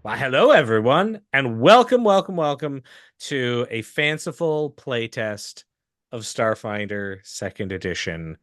Well, hello everyone, and welcome to a fanciful playtest of Starfinder Second Edition,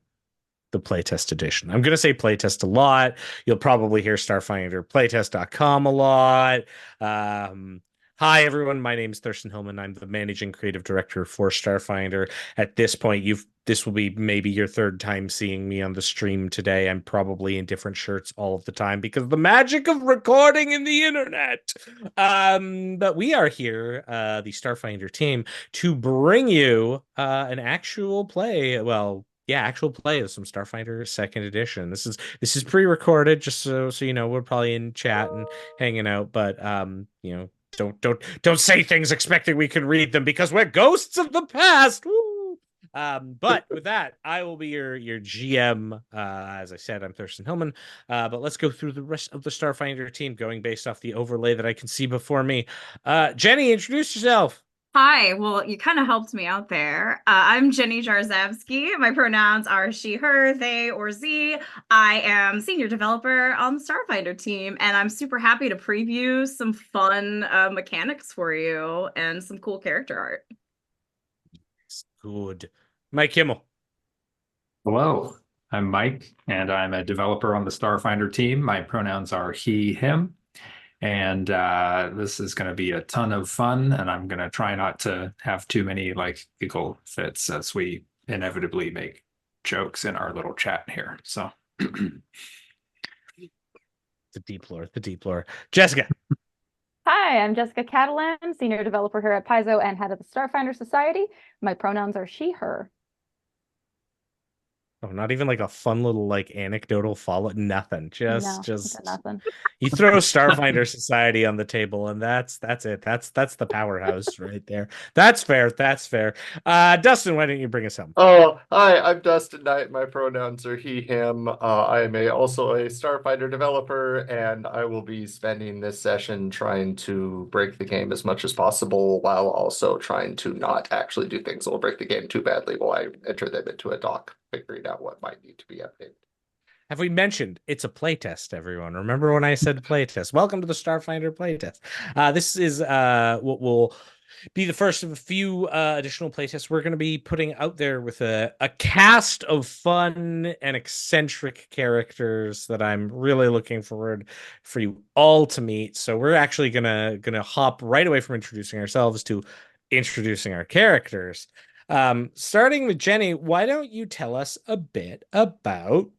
the playtest edition. I'm going to say playtest a lot. You'll probably hear starfinderplaytest.com a lot. Um, Hi everyone, my name is Thurston Hillman. I'm the managing creative director for Starfinder. At this point, this will be maybe your third time seeing me on the stream today. I'm probably in different shirts all of the time because the magic of recording in the internet. But we are here, the Starfinder team, to bring you an actual play. Well, yeah, actual play of some Starfinder Second Edition. This is pre-recorded, just so you know, we're probably in chat and hanging out, but don't say things expecting we can read them because we're ghosts of the past. Woo! But with that, I will be your GM. As I said, I'm Thurston Hillman. But let's go through the rest of the Starfinder team, going based off the overlay that I can see before me. Jenny, introduce yourself. Hi, well, you kind of helped me out there. I'm Jenny Jarzabski. My pronouns are she, her, they, or z. I am senior developer on the Starfinder team, and I'm super happy to preview some fun mechanics for you and some cool character art. Good. Mike Kimmel. Hello, I'm Mike, and I'm a developer on the Starfinder team. My pronouns are he, him, and this is going to be a ton of fun, and I'm going to try not to have too many like giggle fits as we inevitably make jokes in our little chat here. So, The deep lore. Jessica. Hi, I'm Jessica Catalan, senior developer here at Paizo and head of the Starfinder Society. My pronouns are she, her. Oh, not even like a fun little like anecdotal follow. Nothing. No, Just nothing. you throw Starfinder Society on the table, and that's it. That's the powerhouse right there. That's fair. That's fair. Dustin, why don't you bring us home? Oh, hi, I'm Dustin Knight. My pronouns are he, him. I am also a Starfighter developer, and I will be spending this session trying to break the game as much as possible while also trying to not actually do things that will break the game too badly while I enter them into a dock, figuring out what might need to be updated. Have we mentioned it's a playtest, everyone? Remember when I said playtest? Welcome to the Starfinder playtest. This is what will be the first of a few additional playtests we're going to be putting out there with a cast of fun and eccentric characters that I'm really looking forward for you all to meet. So we're actually gonna hop right away from introducing ourselves to introducing our characters. Starting with Jenny, why don't you tell us a bit about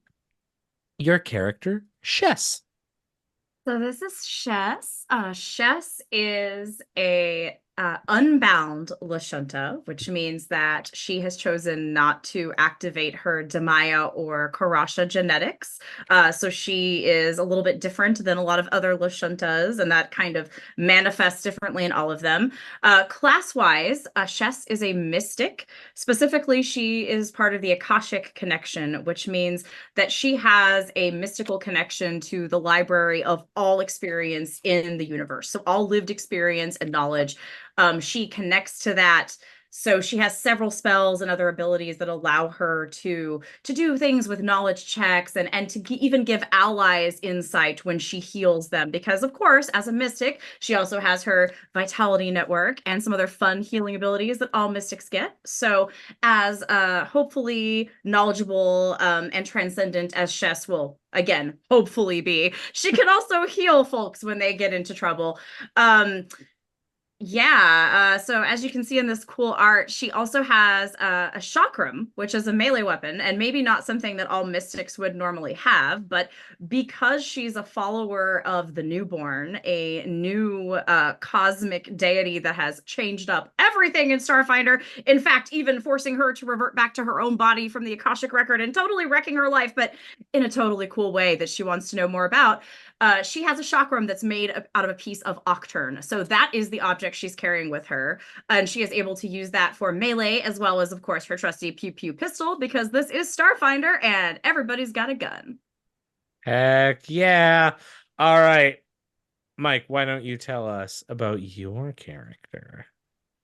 your character, Shess? So this is Shess. Shess is a unbound Lashunta, which means that she has chosen not to activate her Demaya or Karasha genetics. So she is a little bit different than a lot of other Lashuntas, and that kind of manifests differently in all of them. Class-wise, Shess is a mystic. Specifically, she is part of the Akashic connection, which means that she has a mystical connection to the library of all experience in the universe. So all lived experience and knowledge. She connects to that. So she has several spells and other abilities that allow her to do things with knowledge checks and to even give allies insight when she heals them. Because of course, as a mystic, she also has her vitality network and some other fun healing abilities that all mystics get. So as hopefully knowledgeable and transcendent as Shess will again hopefully be, she can also heal folks when they get into trouble. So as you can see in this cool art, she also has a chakram, which is a melee weapon, and maybe not something that all mystics would normally have, but because she's a follower of the newborn, a new cosmic deity that has changed up everything in Starfinder, in fact, even forcing her to revert back to her own body from the Akashic record and totally wrecking her life, but in a totally cool way that she wants to know more about. She has a chakram that's made out of a piece of octurn. So that is the object she's carrying with her. And she is able to use that for melee, as well as, of course, her trusty pew pew pistol, because this is Starfinder and everybody's got a gun. Heck yeah. All right. Mike, why don't you tell us about your character?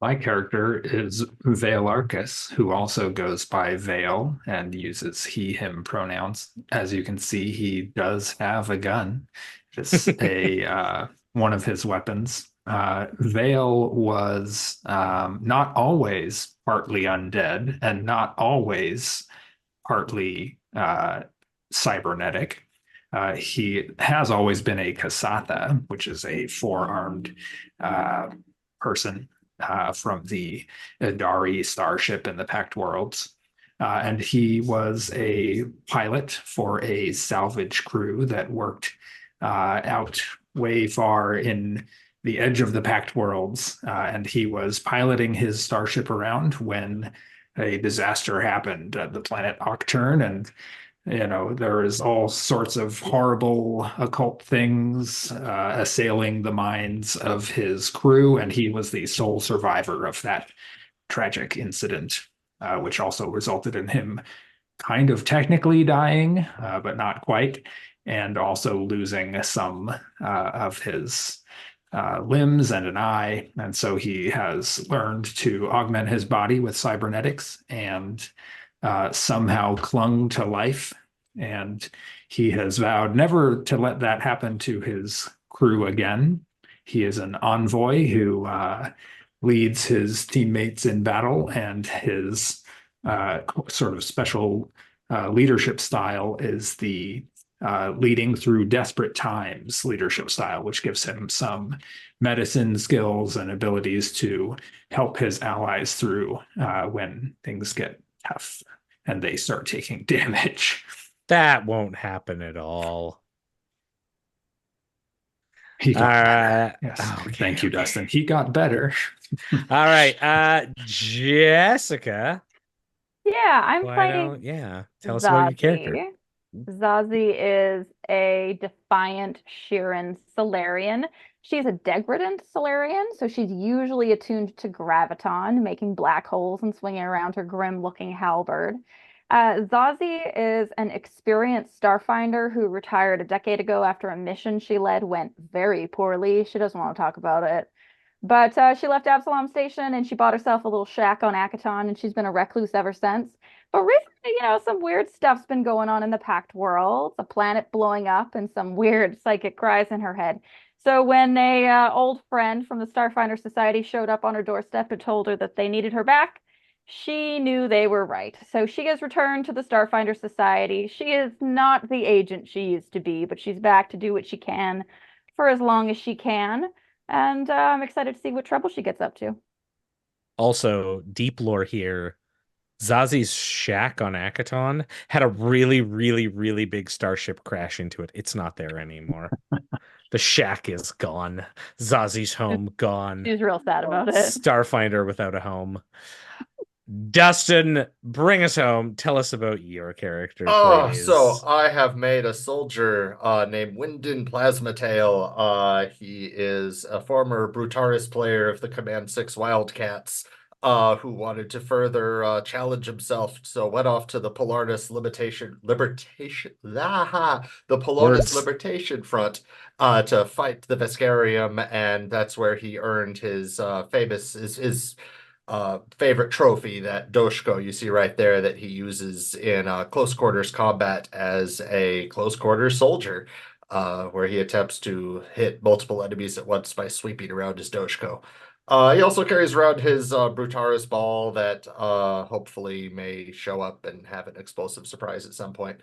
my character is Vaelarkus, who also goes by Vale and uses he, him pronouns. As you can see, he does have a gun. It's a one of his weapons. Vale was not always partly undead and not always partly cybernetic. He has always been a Kasatha, which is a four-armed person from the Idari starship in the Pact Worlds. And he was a pilot for a salvage crew that worked out way far in the edge of the Pact Worlds. And he was piloting his starship around when a disaster happened at the planet Octurne, and there is all sorts of horrible occult things assailing the minds of his crew, and he was the sole survivor of that tragic incident, which also resulted in him kind of technically dying, but not quite, and also losing some of his limbs and an eye. And so he has learned to augment his body with cybernetics and somehow clung to life. And he has vowed never to let that happen to his crew again. He is an envoy who leads his teammates in battle, and his sort of special leadership style is the leading through desperate times leadership style, which gives him some medicine skills and abilities to help his allies through when things get tough and they start taking damage. That won't happen at all. He got better. Yes. Okay, Thank you, Dustin. He got better. All right. Jessica. Yeah, I'm playing Tell us about your character. Zazi. Zazi is a defiant Sheeran Solarian. She's a degradant Solarian, so she's usually attuned to graviton, making black holes and swinging around her grim-looking halberd. Zazi is an experienced Starfinder who retired a decade ago after a mission she led went very poorly. She doesn't want to talk about it. But she left Absalom Station and she bought herself a little shack on Akaton, and she's been a recluse ever since. But recently, some weird stuff's been going on in the Pact World, a planet blowing up and some weird psychic cries in her head. So when a old friend from the Starfinder Society showed up on her doorstep and told her that they needed her back, she knew they were right. So she has returned to the Starfinder Society. She is not the agent she used to be, but she's back to do what she can for as long as she can. And I'm excited to see what trouble she gets up to. Also, deep lore here. Zazi's shack on Akaton had a really, really, really big starship crash into it. It's not there anymore. The shack is gone. Zazi's home gone. She's real sad about it. Starfinder without a home. Dustin, bring us home. Tell us about your character, please. So I have made a soldier named Wyndin Plasmatail. He is a former Brutaris player of the Command 6 Wildcats, who wanted to further challenge himself, so went off to the Polaris Libertation Front to fight the Vescarium, and that's where he earned his favorite trophy, that Doshko you see right there, that he uses in close quarters combat as a close quarters soldier, where he attempts to hit multiple enemies at once by sweeping around his Doshko. He also carries around his Brutaris ball that hopefully may show up and have an explosive surprise at some point.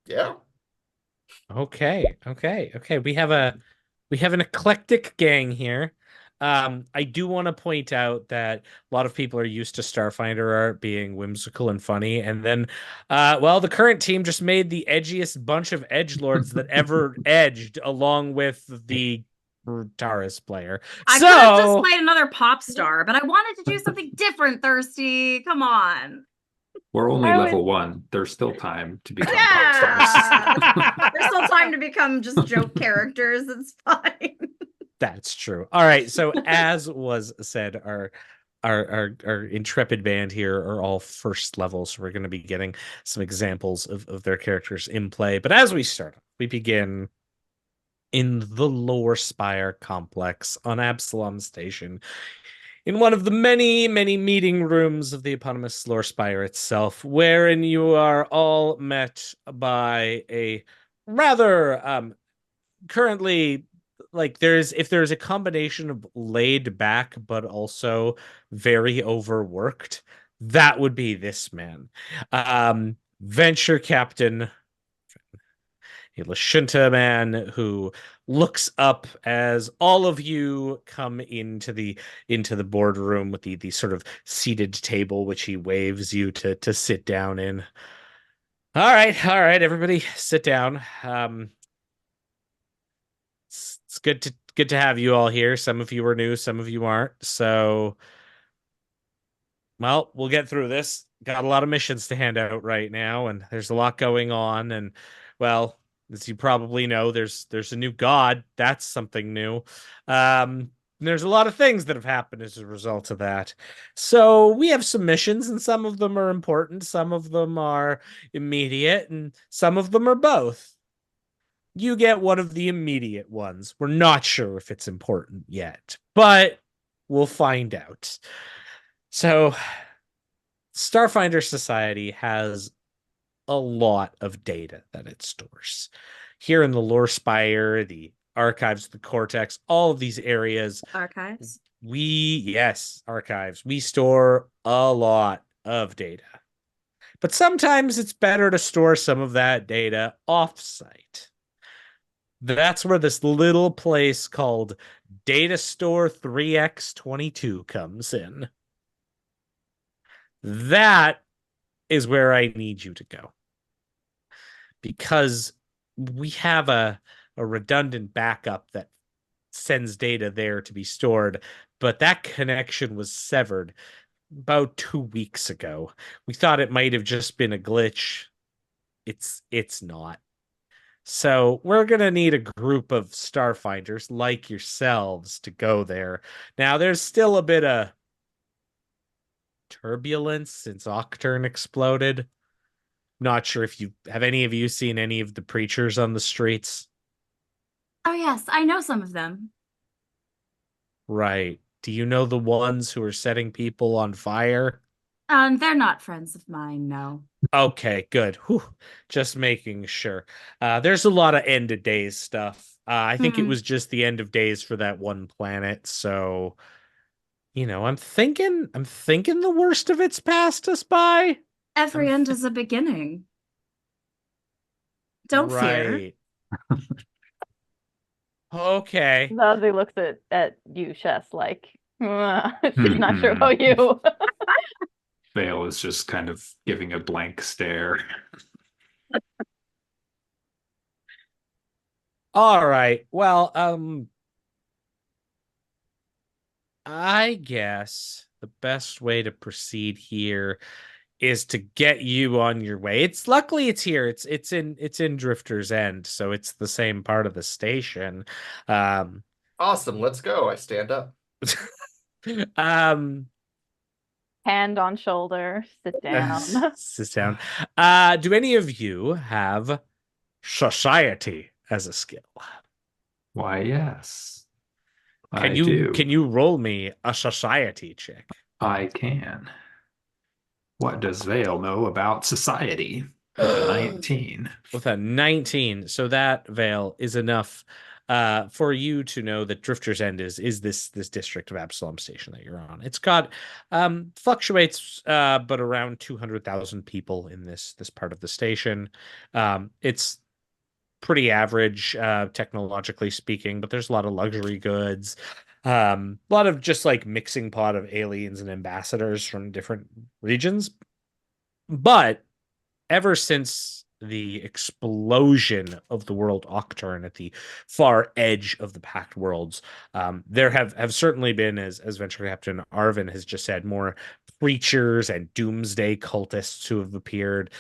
Yeah. Okay. We have an eclectic gang here. I do want to point out that a lot of people are used to Starfinder art being whimsical and funny, and then the current team just made the edgiest bunch of edgelords that ever edged, along with the Brutaris player. I could have just played another pop star, but I wanted to do something different, Thirsty. Come on. We're only level 1. There's still time to become pop stars. There's still time to become just joke characters. It's fine. That's true. All right. So as was said, our intrepid band here are all first levels. So we're going to be getting some examples of their characters in play. But as we start, we begin in the Lore Spire complex on Absalom Station, in one of the many, many meeting rooms of the eponymous Lore Spire itself, wherein you are all met by a rather currently, like, if there's a combination of laid back but also very overworked, that would be this man. Venture captain, a Lashunta man who looks up as all of you come into the boardroom with the sort of seated table, which he waves you to sit down in. All right, everybody, sit down. It's good to have you all here. Some of you are new, some of you aren't. So, well, we'll get through this. Got a lot of missions to hand out right now, and there's a lot going on. And, well, as you probably know, there's a new god. That's something new. There's a lot of things that have happened as a result of that. So we have some missions, and some of them are important, some of them are immediate, and some of them are both. You get one of the immediate ones. We're not sure if it's important yet, but we'll find out. So, Starfinder Society has a lot of data that it stores. Here in the Lore Spire, the archives, the Cortex, all of these areas. Archives? Yes, archives. We store a lot of data. But sometimes it's better to store some of that data off-site. That's where this little place called Data Store 3x22 comes in. That is where I need you to go. Because we have a redundant backup that sends data there to be stored, but that connection was severed about 2 weeks ago. We thought it might have just been a glitch. It's not. So we're going to need a group of Starfinders like yourselves to go there. Now, there's still a bit of turbulence since Octurne exploded. Not sure if have any of you seen any of the preachers on the streets? Oh, yes, I know some of them. Right. Do you know the ones who are setting people on fire? They're not friends of mine, no. Okay, good. Whew. Just making sure. There's a lot of end of days stuff. I think it was just the end of days for that one planet. So, I'm thinking the worst of it's passed us by. Every end is a beginning. Don't fear. Okay. Zazi looks at you, Shess, like, she's not sure about you. Vale is just kind of giving a blank stare. All right. Well, I guess the best way to proceed here is to get you on your way. Luckily it's here. It's in Drifter's End, so it's the same part of the station. Awesome, let's go. I stand up. Hand on shoulder, sit down. Sit down. Do any of you have society as a skill? Why, yes. Can you roll me a society check? I can. What does Vale know about society? With a 19. With a 19. So that, Vale, is enough for you to know that Drifter's End is this district of Absalom Station that you're on. It's got fluctuates but around 200,000 people in this part of the station. It's pretty average technologically speaking, but there's a lot of luxury goods. A lot of just like mixing pot of aliens and ambassadors from different regions. But ever since the explosion of the world Octurne at the far edge of the Pact Worlds, there have certainly been, as Venture Captain Arvin has just said, more preachers and doomsday cultists who have appeared.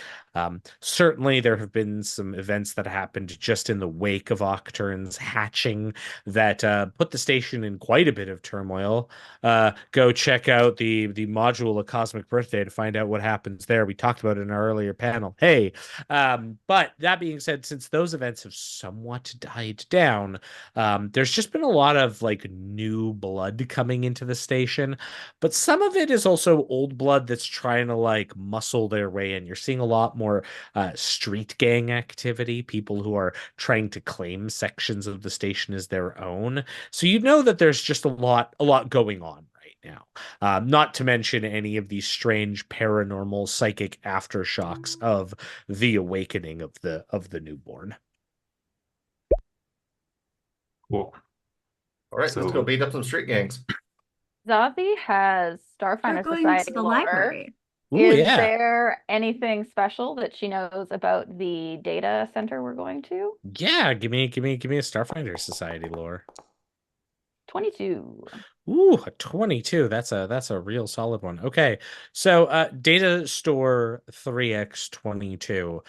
Certainly there have been some events that happened just in the wake of Octurne's hatching that put the station in quite a bit of turmoil. Go check out the module of Cosmic Birthday to find out what happens there. We talked about it in our earlier panel. Hey, but that being said, since those events have somewhat died down, there's just been a lot of like new blood coming into the station, but some of it is also old blood that's trying to like muscle their way in. You're seeing a lot more street gang activity, people who are trying to claim sections of the station as their own. So you know that there's just a lot going on right now. Not to mention any of these strange paranormal psychic aftershocks of the awakening of the newborn. Cool. All right, let's go beat up some street gangs. Zazi has We're Starfinder going Society to the lore. library. Ooh, Is yeah. there anything special that she knows about the data center we're going to? Yeah, give me a Starfinder Society lore. 22. Ooh, a 22. That's a real solid one. Okay. So data store 3x22.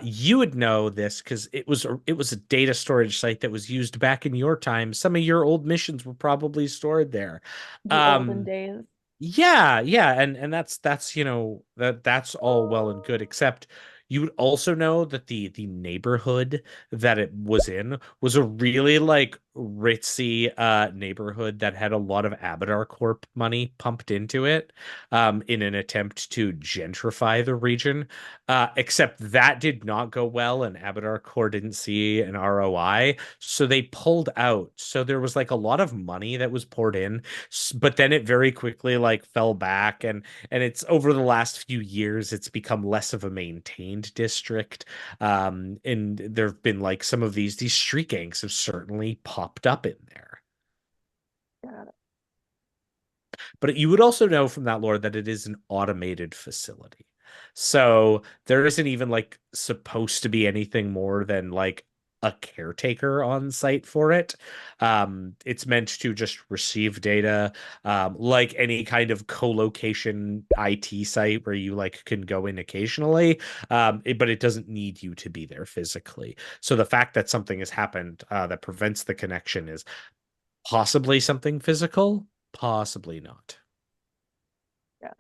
You would know this because it was a data storage site that was used back in your time. Some of your old missions were probably stored there. The olden days. Yeah, and that's that's all well and good, except you would also know that the neighborhood that it was in was a really like ritzy neighborhood that had a lot of Abadar Corp money pumped into it in an attempt to gentrify the region. Except that did not go well, and Abadar Corp didn't see an ROI, so they pulled out. So there was like a lot of money that was poured in, but then it very quickly like fell back, and it's over the last few years it's become less of a maintained district, and there have been like some of these street gangs have certainly popped up in there. Got it. But you would also know from that lore that it is an automated facility, so there isn't even like supposed to be anything more than like a caretaker on site for it. It's meant to just receive data, like any kind of co-location IT site where you like can go in occasionally, but it doesn't need you to be there physically. So the fact that something has happened that prevents the connection is possibly something physical, possibly not. Got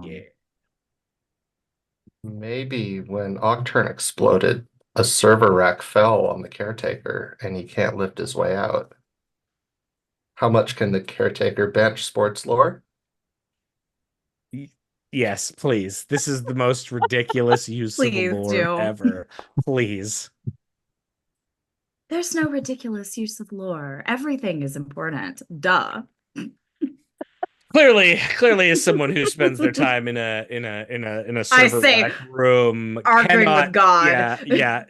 Yeah. Maybe when Octurne exploded, a server rack fell on the caretaker and he can't lift his way out. How much can the caretaker bench sports lore? Yes, please. This is the most ridiculous use of Please lore do. ever. Please. There's no ridiculous use of lore. Everything is important. Duh. Clearly, as someone who spends their time in a server say, rack room arguing cannot, with God. yeah.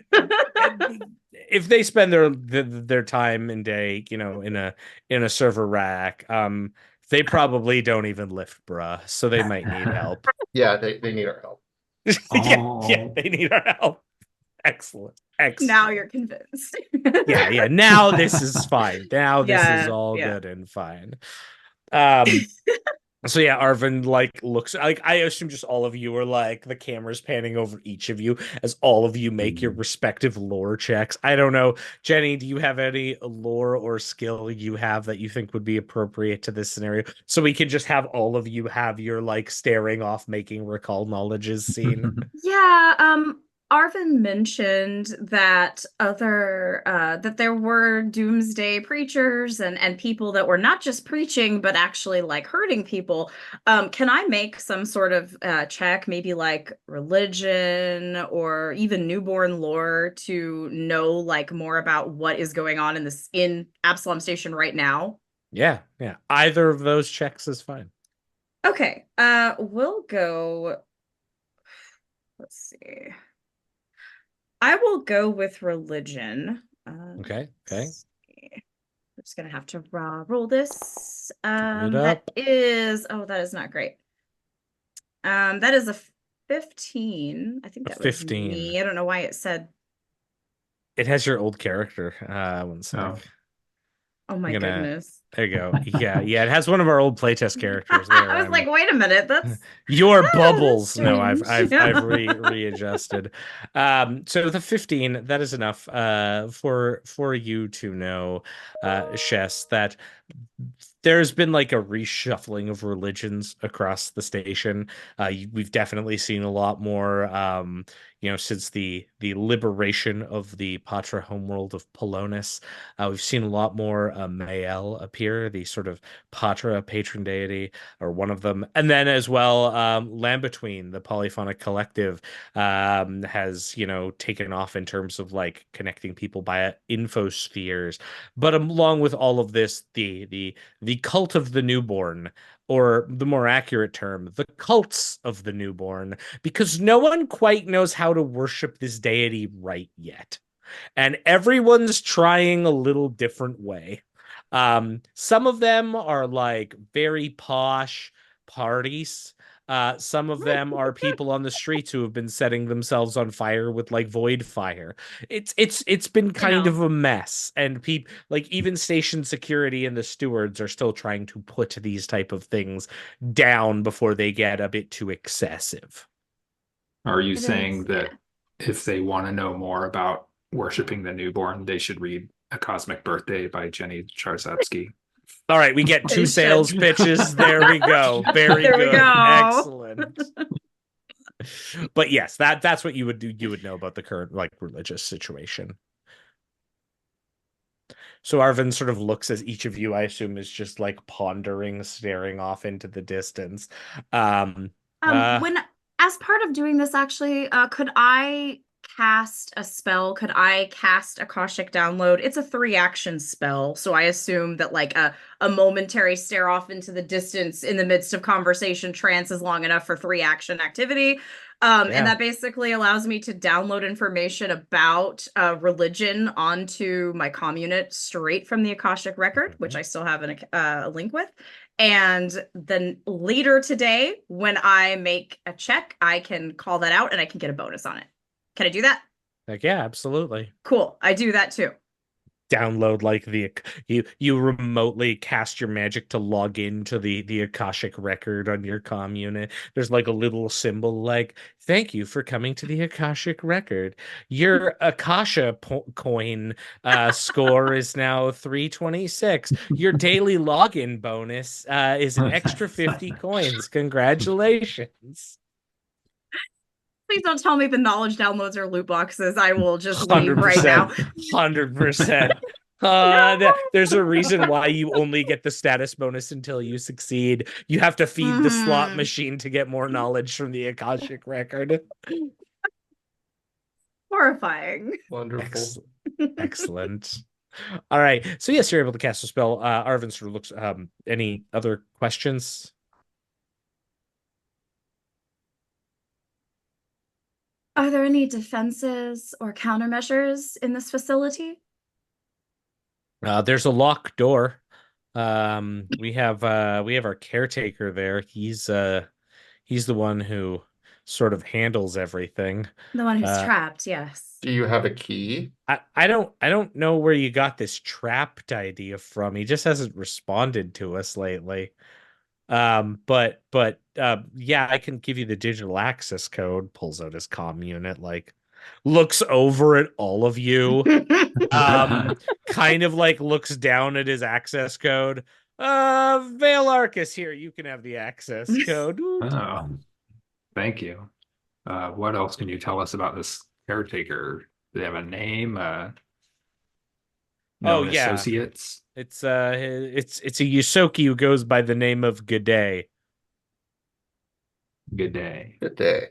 If they spend their time and day, in a server rack, they probably don't even lift, bruh. So they might need help. Yeah, they need our help. Yeah, they need our help. Excellent. Now you're convinced. Yeah. Now this is fine. Now this is Yeah, all yeah. good and fine. So yeah, Arvin like looks like, I assume just all of you are like the camera's panning over each of you as all of you make your respective lore checks. I don't know, Jenny, do you have any lore or skill you have that you think would be appropriate to this scenario? So we can just have all of you have your like staring off, making recall knowledges scene. Yeah, Arvin mentioned that that there were doomsday preachers and people that were not just preaching but actually like hurting people. Can I make some sort of check, maybe like religion or even newborn lore, to know like more about what is going on in Absalom Station right now? Yeah. Either of those checks is fine. Okay, we'll go. Let's see. I will go with religion. Okay. I'm just gonna have to roll this. Turn it That up. is, that is not great. That is a 15. I think A that was 15. me. I don't know why it said. It has your old character. One sec. Oh. Oh my goodness. There you go. Yeah, it has one of our old playtest characters there. I was like, wait a minute, that's your that's bubbles. No, I've strange. readjusted. So the 15, that is enough for you to know, Shess, that there's been like a reshuffling of religions across the station. We've definitely seen a lot more, since the liberation of the Patra homeworld of Polonus. We've seen a lot more Mael appear, the sort of Patra patron deity, or one of them, and then as well, Lambetween, the polyphonic collective, has taken off in terms of like connecting people by infospheres. But along with all of this, the cult of the newborn, or the more accurate term, the cults of the newborn, because no one quite knows how to worship this deity right yet. And everyone's trying a little different way. Some of them are like very posh parties. Some of them are people on the streets who have been setting themselves on fire with like void fire. It's been kind of a mess, and people like even station security and the stewards are still trying to put these type of things down before they get a bit too excessive. Are you It saying is, that if they want to know more about worshiping the newborn, they should read A Cosmic Birthday by Jenny Jarzabski? All right, we get They two sales should. pitches. There we go. Very There we good. go. Excellent. But yes, that's what you would do. You would know about the current like religious situation. So Arvin sort of looks as each of you, I assume, is just like pondering, staring off into the distance. When as part of doing this, actually, could I cast a spell? Could I cast Akashic Download? It's a 3-action spell, so I assume that like a momentary stare off into the distance in the midst of conversation trance is long enough for 3-action activity. And that basically allows me to download information about religion onto my comm unit straight from the Akashic record, which I still have a link with. And then later today, when I make a check, I can call that out and I can get a bonus on it. Can I do that? Like, yeah, absolutely. Cool. I do that too. Download like you remotely cast your magic to log into the Akashic record on your comm unit. There's like a little symbol like, thank you for coming to the Akashic record. Your Akasha coin score is now 326. Your daily login bonus is an extra 50 coins. Congratulations. Please don't tell me the knowledge downloads are loot boxes. I will just leave right now. 100%. There's a reason why you only get the status bonus until you succeed. You have to feed the slot machine to get more knowledge from the Akashic record. Horrifying. Wonderful. Excellent. All right. So yes, you're able to cast a spell. Arvin sort of looks. Any other questions? Are there any defenses or countermeasures in this facility? There's a locked door. We have our caretaker there. He's the one who sort of handles everything. The one who's trapped, yes. Do you have a key? I don't know where you got this trapped idea from. He just hasn't responded to us lately. But yeah, I can give you the digital access code. Pulls out his comm unit, like looks over at all of you, kind of like looks down at his access code. Vaelarkus, here, you can have the access code. Oh, thank you. What else can you tell us about this caretaker? Do they have a name? Known associates? It's a Yusoki who goes by the name of G'day. Good day. Good day.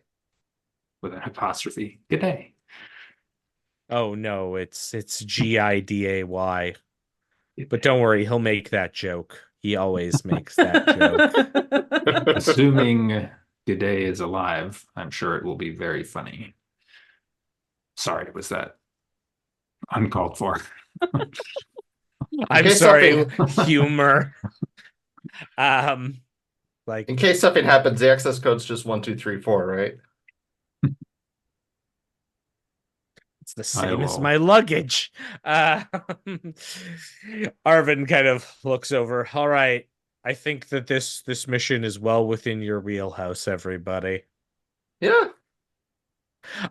With an apostrophe. Good day. Oh no, it's Giday. But don't worry, he'll make that joke. He always makes that joke. Assuming Good day is alive, I'm sure it will be very funny. Sorry, was that uncalled for? I'm sorry, humor. In case something happens, the access code's just 1234, right? It's the same as my luggage. Arvin kind of looks over. All right, I think that this mission is well within your wheelhouse, everybody. Yeah.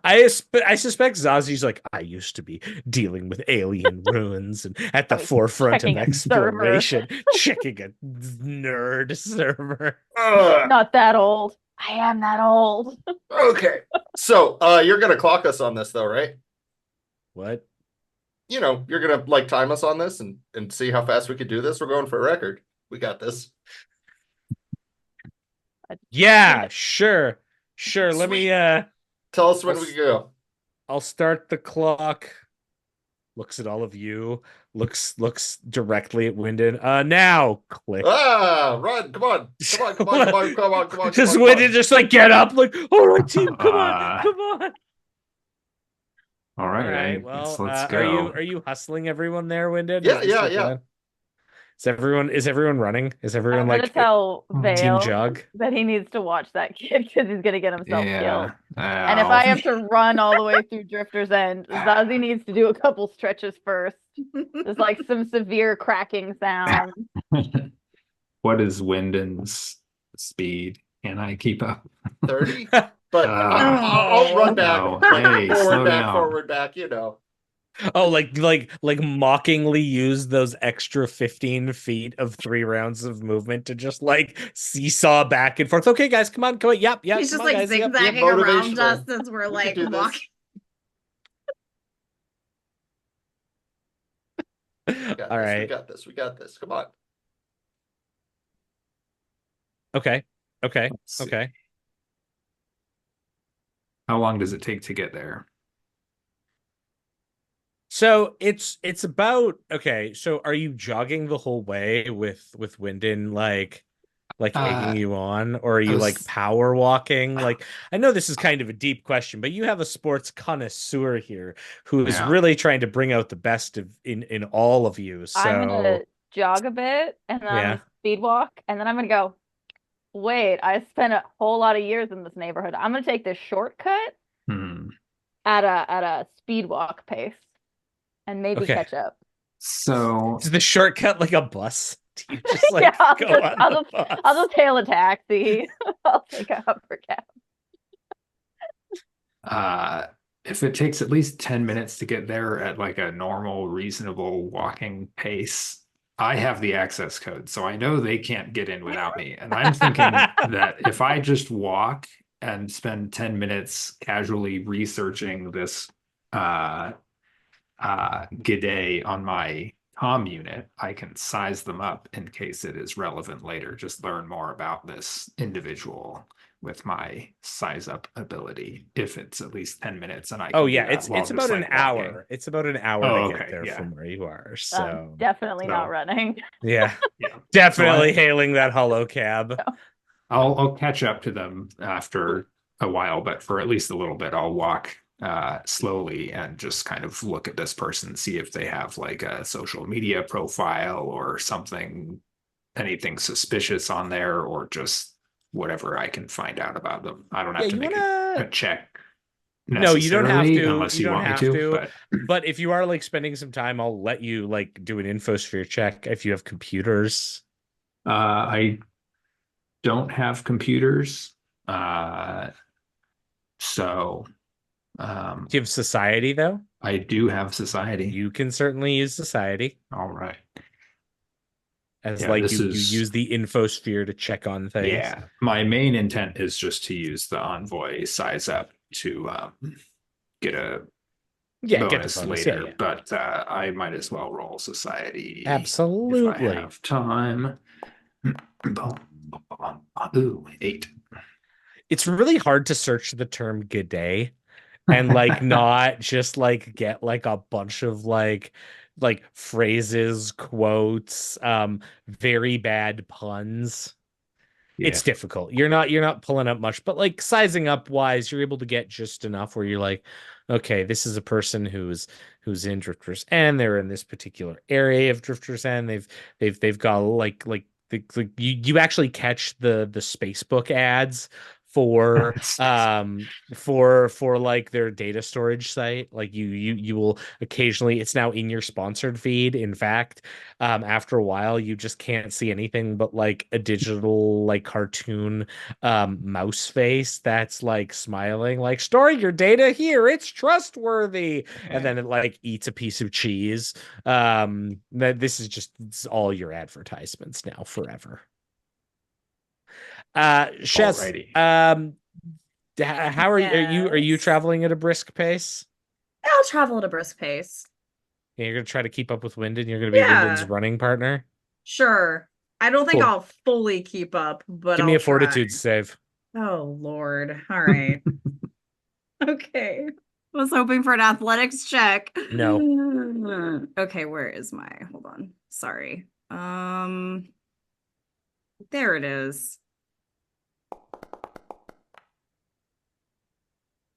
I suspect Zazi's like, I used to be dealing with alien ruins and at the was forefront of checking a server. exploration, checking a nerd server. Not that old. I am that old. Okay. So, you're gonna clock us on this though, right? What? You know, you're gonna like time us on this and see how fast we could do this. We're going for a record. We got this. Yeah, sure. Sure. Let me Tell us when we go. I'll start the clock. Looks at all of you. Looks directly at Wyndin. Now click. Run! Come on! Come on! Does Wyndin just like get up? Like, all right, team, come on! All right, well, let's go. Are you hustling everyone there, Wyndin? Yeah. Is everyone running? Is everyone I'm like gonna tell team Vail jog? that he needs to watch that kid because he's gonna get himself killed. Yeah. And if I have to run all the way through Drifter's End, Zazi needs to do a couple stretches first. There's like some severe cracking sound. What is Wyndin's speed? Can I keep up? 30? But I'll run back. No. Hey, slow down. Forward back, you know. Oh, like mockingly use those extra 15 feet of 3 rounds of movement to just like seesaw back and forth. Okay, guys, come on. Yep. He's just like guys, zigzagging around us as we're like walking. All right. We got this. Come on. Okay. How long does it take to get there? So it's about okay. So are you jogging the whole way with Wyndin like egging you on, or are you like power walking? Like, I know this is kind of a deep question, but you have a sports connoisseur here who is really trying to bring out the best of in all of you. So I'm gonna jog a bit and then I'm gonna speed walk and then I'm gonna go, wait, I spent a whole lot of years in this neighborhood. I'm gonna take this shortcut at a speed walk pace and maybe catch up. So is the shortcut like a bus? Do you just like I'll just hail a taxi. I'll take a upper cab. If it takes at least 10 minutes to get there at like a normal, reasonable walking pace, I have the access code, so I know they can't get in without me. And I'm thinking that if I just walk and spend 10 minutes casually researching this G'day on my comm unit, I can size them up in case it is relevant later. Just learn more about this individual with my size up ability. If it's at least 10 minutes, and I can it's about an hour. It's about an hour to get there from where you are. So definitely not running. Yeah, definitely hailing that hollow cab. No. I'll catch up to them after a while, but for at least a little bit, I'll walk slowly and just kind of look at this person, see if they have like a social media profile or something, anything suspicious on there, or just whatever I can find out about them. I don't have to make a check. No, you don't have to unless you want me to. But if you are like spending some time, I'll let you like do an infosphere check if you have computers. I don't have computers. So do you have society though? I do have society. You can certainly use society. All right. As like you use the infosphere to check on things. Yeah. My main intent is just to use the Envoy size up to get a bonus later. Yeah. But I might as well roll society. Absolutely. If I have time. Ooh, 8. It's really hard to search the term "g'day" and like not just like get like a bunch of like phrases, quotes, very bad puns. Yeah. It's difficult. You're not pulling up much, but like sizing up wise, you're able to get just enough where you're like, okay, this is a person who's in Drifters End. They're in this particular area of Drifters End. They've got like you actually catch the Facebook ads for like their data storage site. Like you will occasionally, it's now in your sponsored feed. In fact, after a while you just can't see anything but like a digital like cartoon mouse face that's like smiling, like storing your data here, it's trustworthy, and then it like eats a piece of cheese. That this is just, it's all your advertisements now forever. Shess, Alrighty. how are you? Are you Yes. traveling at a brisk pace? I'll travel at a brisk pace. Yeah, you're gonna try to keep up with Wyndin. You're gonna be Wyndin's Yeah, running partner. sure. I don't think Cool. I'll fully keep up, but Give me I'll a fortitude try. save. Oh, Lord. All right. Okay. I was hoping for an athletics check. No. Okay, where is my, hold on. Sorry. There it is.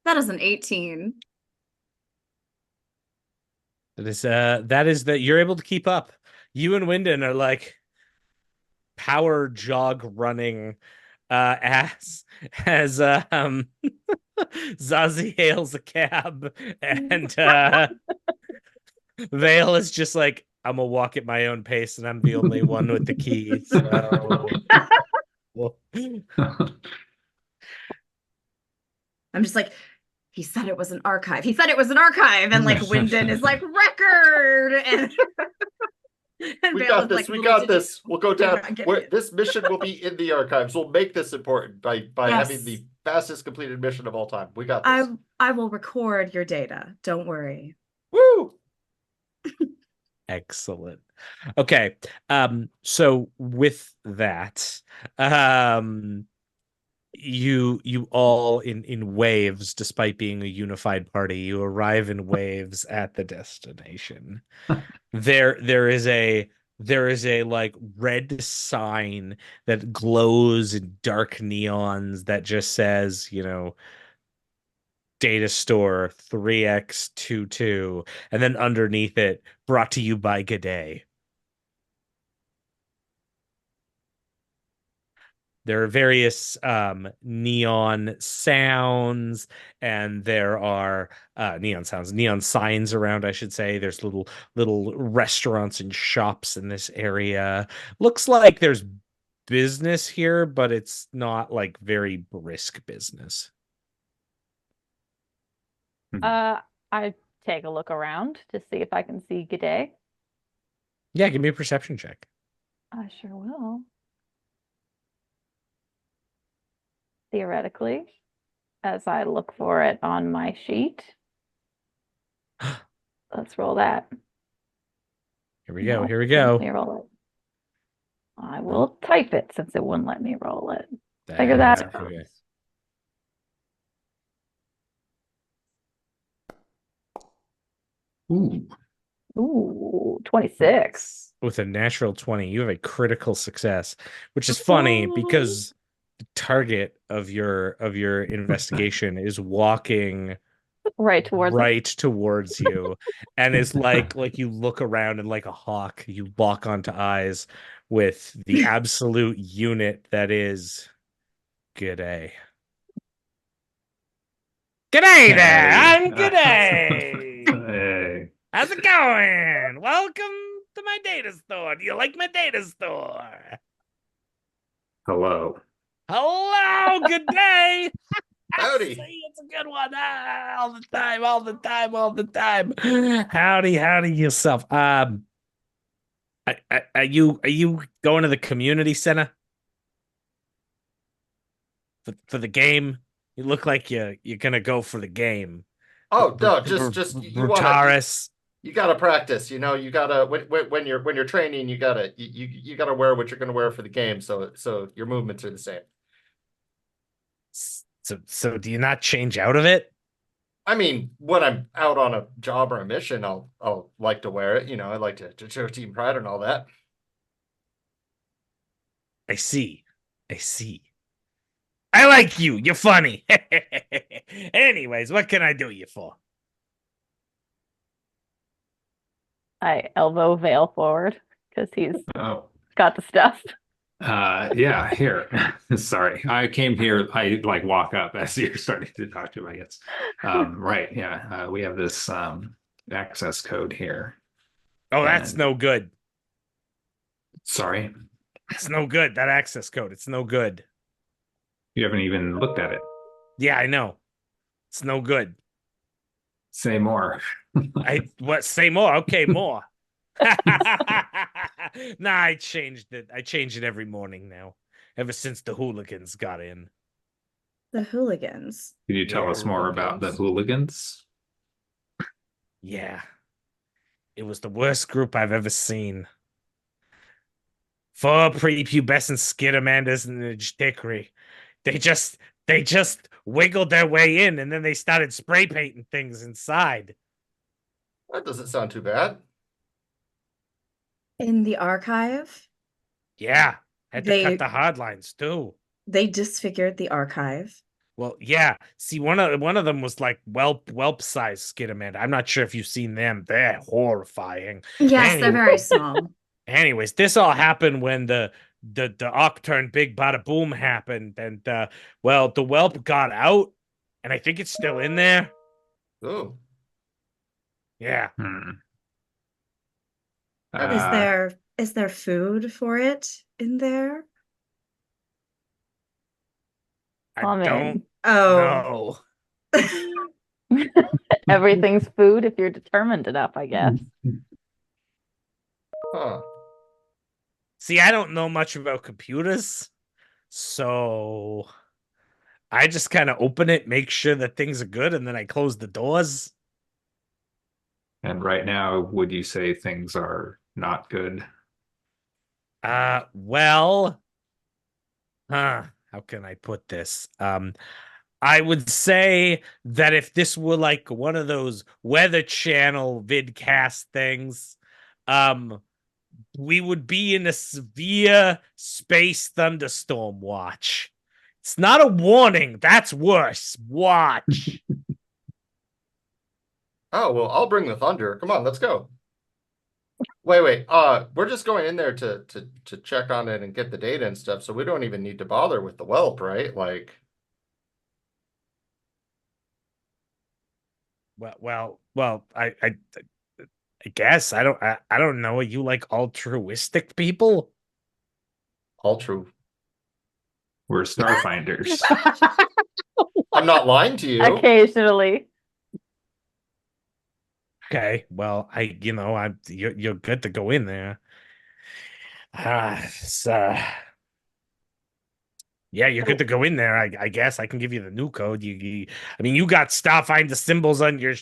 That is an 18. That is that you're able to keep up. You and Wyndin are like power jog running as Zazi hails a cab, and Vale is just like, I'm gonna walk at my own pace, and I'm the only one with the keys. So I'm just like, he said it was an archive. He said it was an archive. And like Wyndin is like, record. And, We Vale got is this. like, We "Lily, got did you- this. We'll go you're down. not getting it." This mission will be in the archives. We'll make this important by having Yes. the fastest completed mission of all time. We got this. I will record your data. Don't worry. Woo! excellent. Okay. So with that, you all in waves, despite being a unified party, you arrive in waves at the destination. There is a like red sign that glows in dark neons that just says, data store 3x22, and then underneath it, brought to you by G'day. There are various neon sounds, and there are neon signs around, I should say. There's little restaurants and shops in this area. Looks like there's business here, but it's not like very brisk business. I take a look around to see if I can see G'day. Yeah, give me a perception check. I sure will. Theoretically, as I look for it on my sheet. Let's roll that. Here we go. No, Here we wouldn't let go. me roll it. I will type it since it wouldn't let me roll it. Figure that out. Okay. Ooh. 26. With a natural 20, you have a critical success, which is funny because the target of your investigation is walking Right towards you, and is like you look around, and like a hawk, you lock onto eyes with the absolute unit that is G'day. G'day there, I'm G'day. Hey. How's it going? Welcome to my data store. Do you like my data store? Hello. Hello, good day. Howdy. See, it's a good one. All the time, all the time, all the time. Howdy yourself. Are you going to the community center for the game? You look like you're gonna go for the game. Oh no, just Brutaris. you gotta practice. You gotta when you're training, you gotta wear what you're gonna wear for the game, so your movements are the same. So do you not change out of it? I mean, when I'm out on a job or a mission, I'll like to wear it. I like to show team pride and all that. I see. I like you. You're funny. Anyways, what can I do you for? I elbow Vale forward because he's Oh. got the stuff. Yeah, here. Sorry. I came here. I like walk up as you're starting to talk to him, I guess. Right. Yeah. We have this access code here. Oh, that's And no good. sorry, It's no good. That access code. It's no good. you haven't even looked at it. Yeah, I know. It's no good. Say more. What say more? Okay, more. Nah, I changed it. I change it every morning now. Ever since the hooligans got in. The hooligans. Could you tell Yeah. us more about the hooligans? Yeah. It was the worst group I've ever seen. Four prepubescent skidamanders and a dickery. They just wiggled their way in and then they started spray painting things inside. That doesn't sound too bad. In the archive, Yeah. Had to They- cut the hard lines too. they disfigured the archive. Well, yeah. See, one of them was like whelp sized skidamanda. I'm not sure if you've seen them. They're horrifying. Yes, they're Anyway- very small. Anyways, this all happened when the Octurn Big Bada Boom happened, and well, the whelp got out, and I think it's still in there. Oh, Yeah. Hmm. Is there food for it in there? I Come don't in. Oh. know. Everything's food if you're determined enough, I guess. huh. See, I don't know much about computers, so I just kind of open it, make sure that things are good, and then I close the doors. And right now, would you say things are not good? Well, how can I put this? I would say that if this were like one of those Weather Channel vidcast things, we would be in a severe space thunderstorm watch. It's not a warning. That's worse. Watch. Oh, well, I'll bring the thunder. Come on, let's go. Wait. We're just going in there to check on it and get the data and stuff, so we don't even need to bother with the whelp, right? Like, Well. I guess I don't know. Are you like altruistic people? all true. We're Starfinders. I'm not lying to you. Occasionally. Okay, well, you're good to go in there. Yeah, you're good to go in there. I guess I can give you the new code. I mean, you got Starfinder symbols on your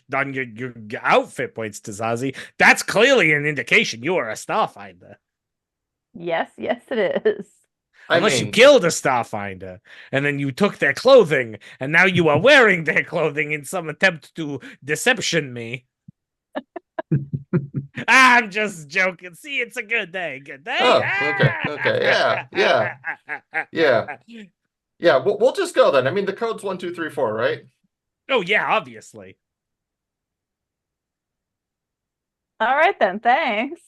outfit points to Zazi. That's clearly an indication you are a Starfinder. Yes, it is. Unless you killed a Starfinder and then you took their clothing and now you are wearing their clothing in some attempt to deception me. I'm just joking. See, it's a good day. Good day. Oh, okay. Yeah. Yeah, we'll just go then. I mean, the code's 1, 2, 3, 4, right? Oh, yeah, obviously. All right then, thanks.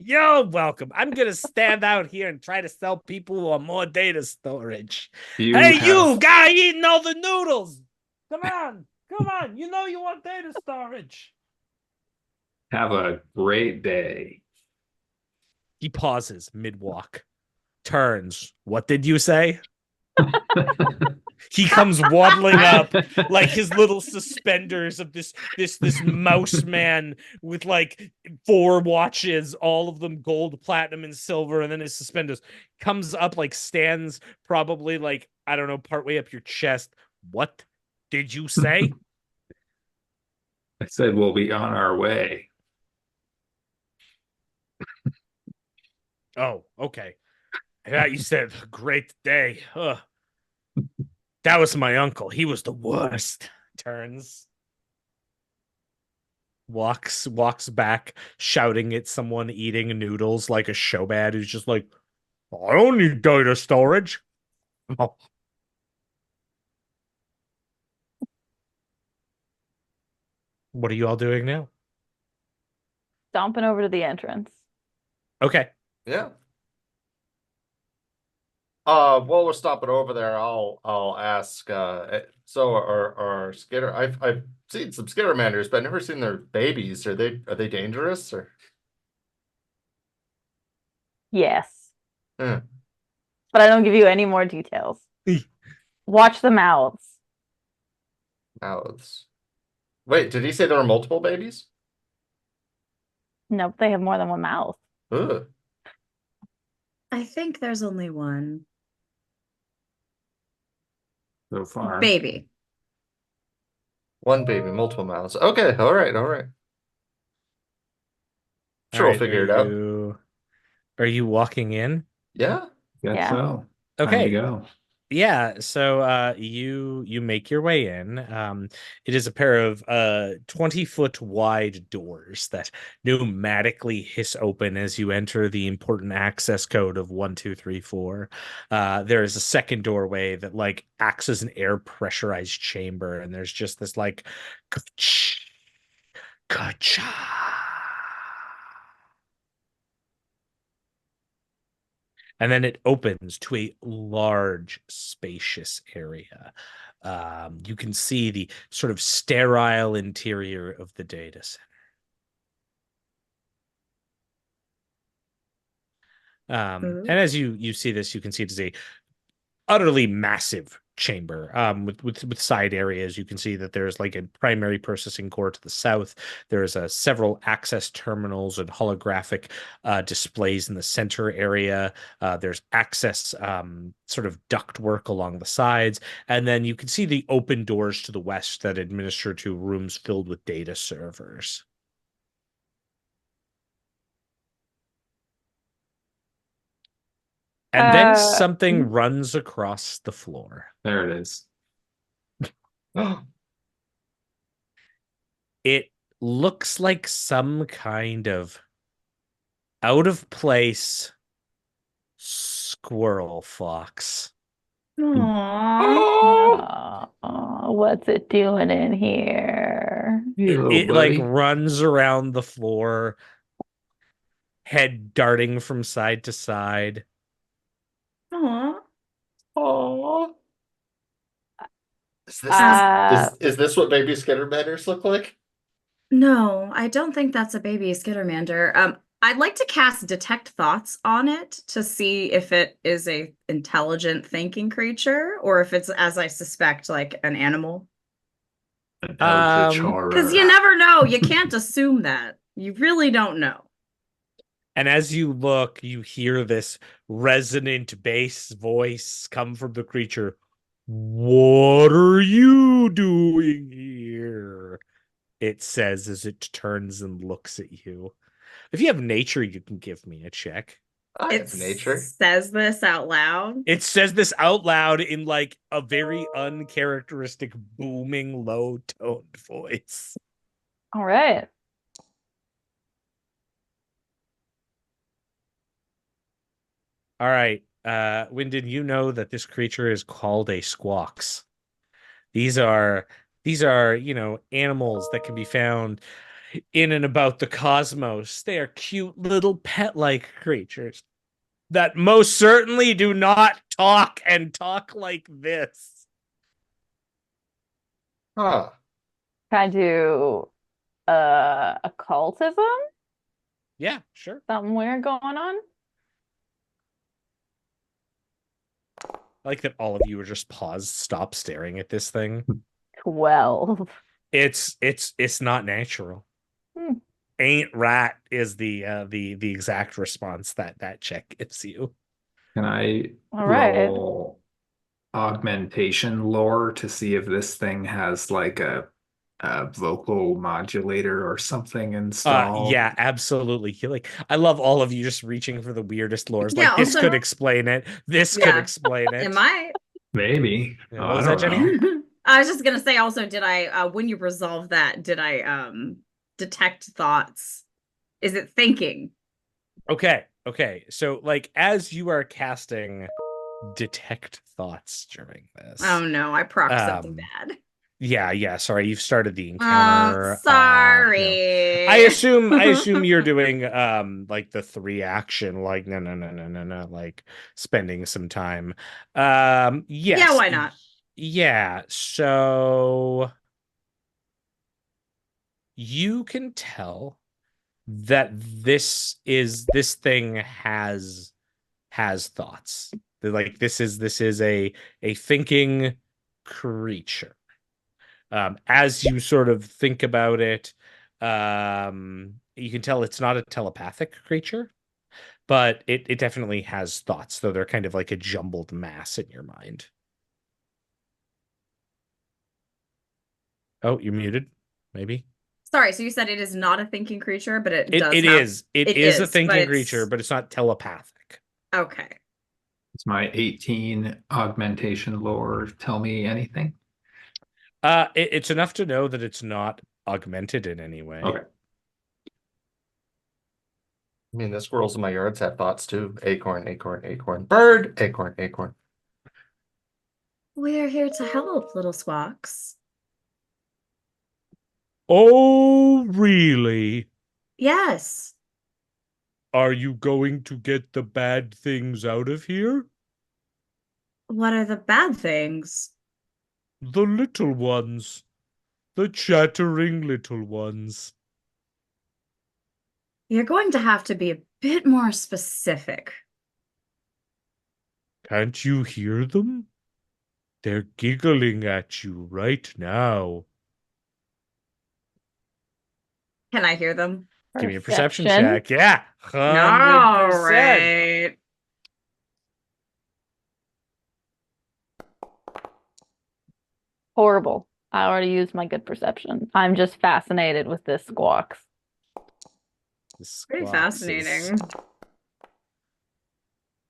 You're welcome. I'm going to stand out here and try to sell people who want more data storage. You guy eating all the noodles. Come on. You know you want data storage. Have a great day. He pauses mid-walk, turns. What did you say? He comes waddling up like his little suspenders of this mouse man with like 4 watches, all of them gold, platinum, and silver, and then his suspenders comes up, like stands probably like, I don't know, partway up your chest. What did you say? I said we'll be on our way. Oh, okay. Yeah, you said great day. Ugh. That was my uncle. He was the worst. Turns. Walks back, shouting at someone eating noodles like a showbad who's just like, I don't need data storage. Oh. What are you all doing now? Stomping over to the entrance. Okay. Yeah. While we're stopping over there, I'll ask. So are skitter? I've seen some skittermanders, but I've never seen their babies. Are they dangerous or? Yes, Hmm, but I don't give you any more details. Watch the mouths. mouths. Wait, did he say there were multiple babies? Nope, they have more than one mouth. Ugh. I think there's only one So far. baby. One baby, multiple mouths. Okay, all right, all right. All Sure, we'll right, figure it out. are you walking in? Yeah. Guess Yeah. so. Time Okay. to go. Yeah, so you make your way in. It is a pair of 20-foot wide doors that pneumatically hiss open as you enter the important access code of 1234. There is a second doorway that like acts as an air pressurized chamber, and there's just this like ka-ch, ka-cha. And then it opens to a large, spacious area. You can see the sort of sterile interior of the data center. And as you see this, you can see it is a utterly massive chamber with side areas. You can see that there's like a primary processing core to the south. There's several access terminals and holographic displays in the center area. There's access sort of ductwork along the sides, and then you can see the open doors to the west that administer to rooms filled with data servers. And then something runs across the floor. There it is. It looks like some kind of out of place squirrel fox. Aww. What's it doing in here? Hey, little It like buddy. runs around the floor, head darting from side to side. Aww. Oh. Is this Uh, is this what baby skittermanders look like? No, I don't think that's a baby skittermander. I'd like to cast detect thoughts on it to see if it is a intelligent thinking creature or if it's, as I suspect, like an animal. An eldritch Um, horror. Because you never know. You can't assume that. You really don't know. And as you look, you hear this resonant bass voice come from the creature. What are you doing here? It says as it turns and looks at you. If you have nature, you can give me a check. I It have nature. says this out loud. It says this out loud in like a very uncharacteristic, booming, low-toned voice. all right. All right. Wyndin, you know that this creature is called a squawks. These are animals that can be found in and about the cosmos. They are cute little pet-like creatures that most certainly do not talk and talk like this. Huh. Can I do occultism? Yeah, sure. Something weird going on? I like that all of you are just paused, stop staring at this thing. 12. It's not natural. Hmm. Ain't right is the exact response that check gives you. Can I All right. roll augmentation lore to see if this thing has like a vocal modulator or something installed? Yeah, absolutely. I love all of you just reaching for the weirdest lores. Yeah, Like this also- could explain it. This could Yeah. explain it. Am I? Maybe. Yeah, Oh, what was I that, don't Jenny? know. I was just gonna say also, did I when you resolve that, did I detect thoughts? Is it thinking? Okay. So like as you are casting detect thoughts during this. Oh no, I procked something Um, bad. Yeah. Sorry, you've started the encounter. No. Sorry. I assume you're doing like the 3 action, like no, like spending some time. Yeah, Yes. why not? Yeah, so you can tell that this thing has thoughts. Like this is a thinking creature. As you sort of think about it, you can tell it's not a telepathic creature, but it definitely has thoughts, though they're kind of like a jumbled mass in your mind. Oh, you're muted, maybe. Sorry, so you said it is not a thinking creature, but it It does it have is. It it is a is, but thinking creature, but it's not telepathic. okay. Does my 18 augmentation lore tell me anything? It's enough to know that it's not augmented in any way. Okay. I mean, the squirrels in my yards have thoughts too. Acorn, acorn, acorn, bird, acorn, acorn. We're here to help, little squawks. Oh, really? Yes. Are you going to get the bad things out of here? What are the bad things? The little ones. The chattering little ones. You're going to have to be a bit more specific. Can't you hear them? They're giggling at you right now. Can I hear them? Give me a perception check. Yeah, All 100%. right. Horrible. I already used my good perception. I'm just fascinated with this squawks. Pretty fascinating.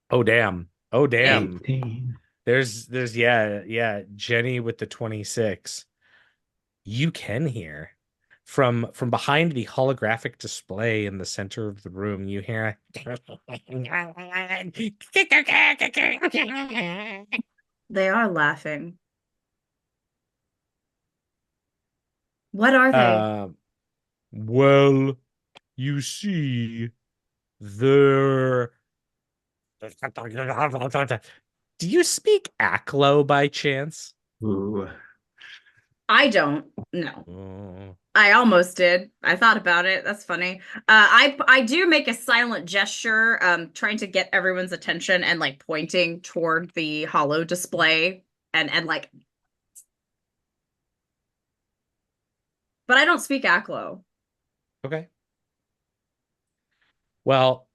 Oh damn. Oh damn. 18. There's Jenny with the 26. You can hear from behind the holographic display in the center of the room, you hear They are laughing. What are they? Well, you see, they're Do you speak Aklo by chance? Ooh. I don't. No. Oh. I almost did. I thought about it. That's funny. I do make a silent gesture, trying to get everyone's attention and like pointing toward the hollow display and like. But I don't speak Aklo. Okay. Well,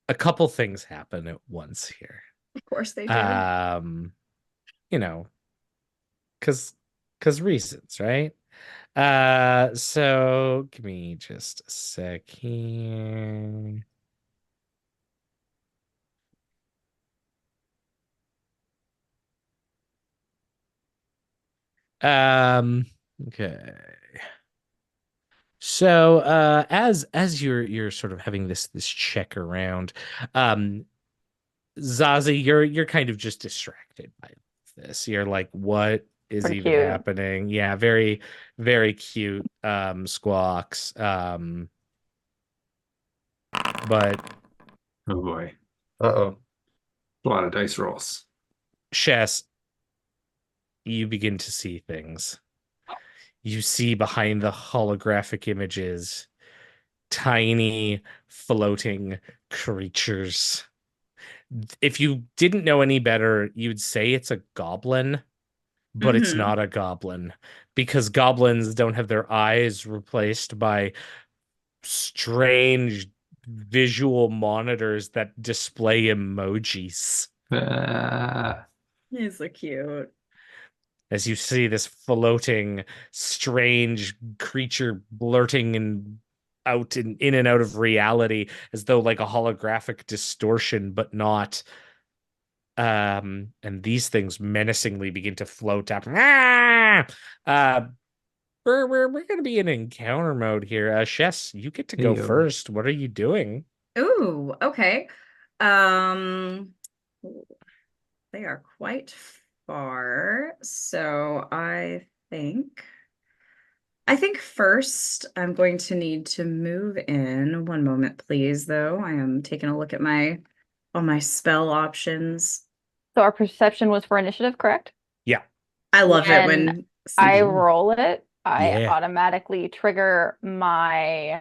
a couple things happen at once here. Of course they do. You know, cause reasons, right? So give me just a sec here. Okay. So as you're sort of having this check around, Zazi, you're kind of just distracted by this. You're like, what is Pretty even cute. happening? Yeah, very, very cute squawks. But Oh boy. Uh-oh. A lot of dice rolls. Shess, you begin to see things. You see behind the holographic images tiny floating creatures. If you didn't know any better, you'd say it's a goblin, but it's not a goblin because goblins don't have their eyes replaced by strange visual monitors that display emojis. He's so cute. As you see this floating, strange creature blurting and out and in and out of reality as though like a holographic distortion, but not. And these things menacingly begin to float up. We're gonna be in encounter mode here. Shess, you get to go Heyo. first. What are you doing? Ooh, okay. Um, they are quite far. So I think first I'm going to need to move in. One moment, please, though. I am taking a look at all my spell options. So our perception was for initiative, correct? Yeah. I love it When when I Ooh. roll it, I Yeah. automatically trigger my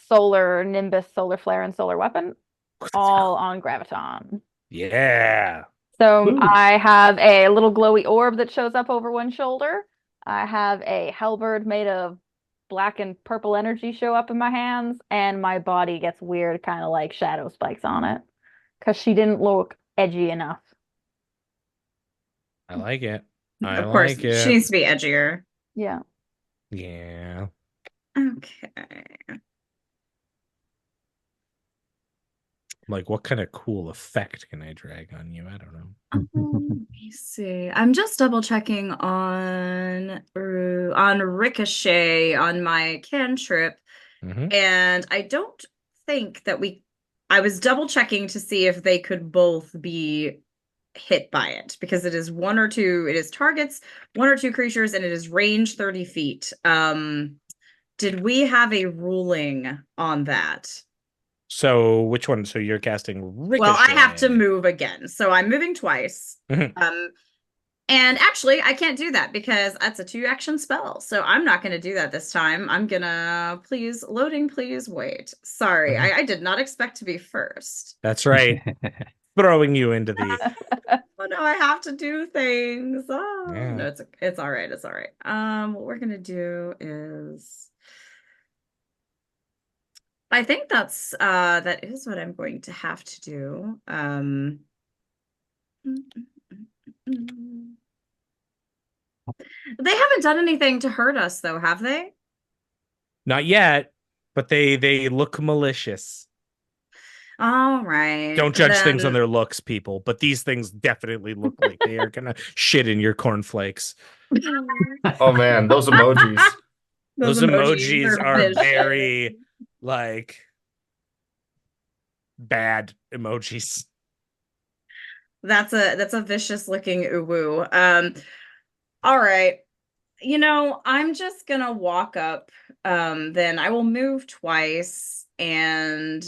solar nimbus, solar flare, and solar weapon all on graviton. Yeah. So Ooh. I have a little glowy orb that shows up over one shoulder. I have a halberd made of black and purple energy show up in my hands, and my body gets weird, kind of like shadow spikes on it, because she didn't look edgy enough. I like it. I of course, like she it. needs to be edgier. Yeah. Yeah. Okay. Like, what kind of cool effect can I drag on you? I don't know. Let me see. I'm just double checking on Ricochet on my cantrip, Mm-hmm. and I don't think that I was double checking to see if they could both be hit by it because it is it is targets, one or two creatures, and it is range 30 feet. Did we have a ruling on that? So, which one? So you're casting Ricochet. Well, I have to move again. So I'm moving twice. Mhm. And actually, I can't do that because that's a 2-action spell. So I'm not going to do that this time. I'm going to please wait. Sorry, I did not expect to be first. That's right. Throwing you into the. Oh no, I have to do things. Oh Yeah. no, it's all right. It's all right. What we're gonna do is I think that is what I'm going to have to do. They haven't done anything to hurt us though, have they? Not yet, but they look malicious. All right. Don't judge things on Then their looks, people, but these things definitely look like they are gonna shit in your cornflakes. Oh man, those emojis. Those emojis are vicious. very like bad emojis. That's a vicious looking uwu. All right. I'm just gonna walk up. Then I will move twice, and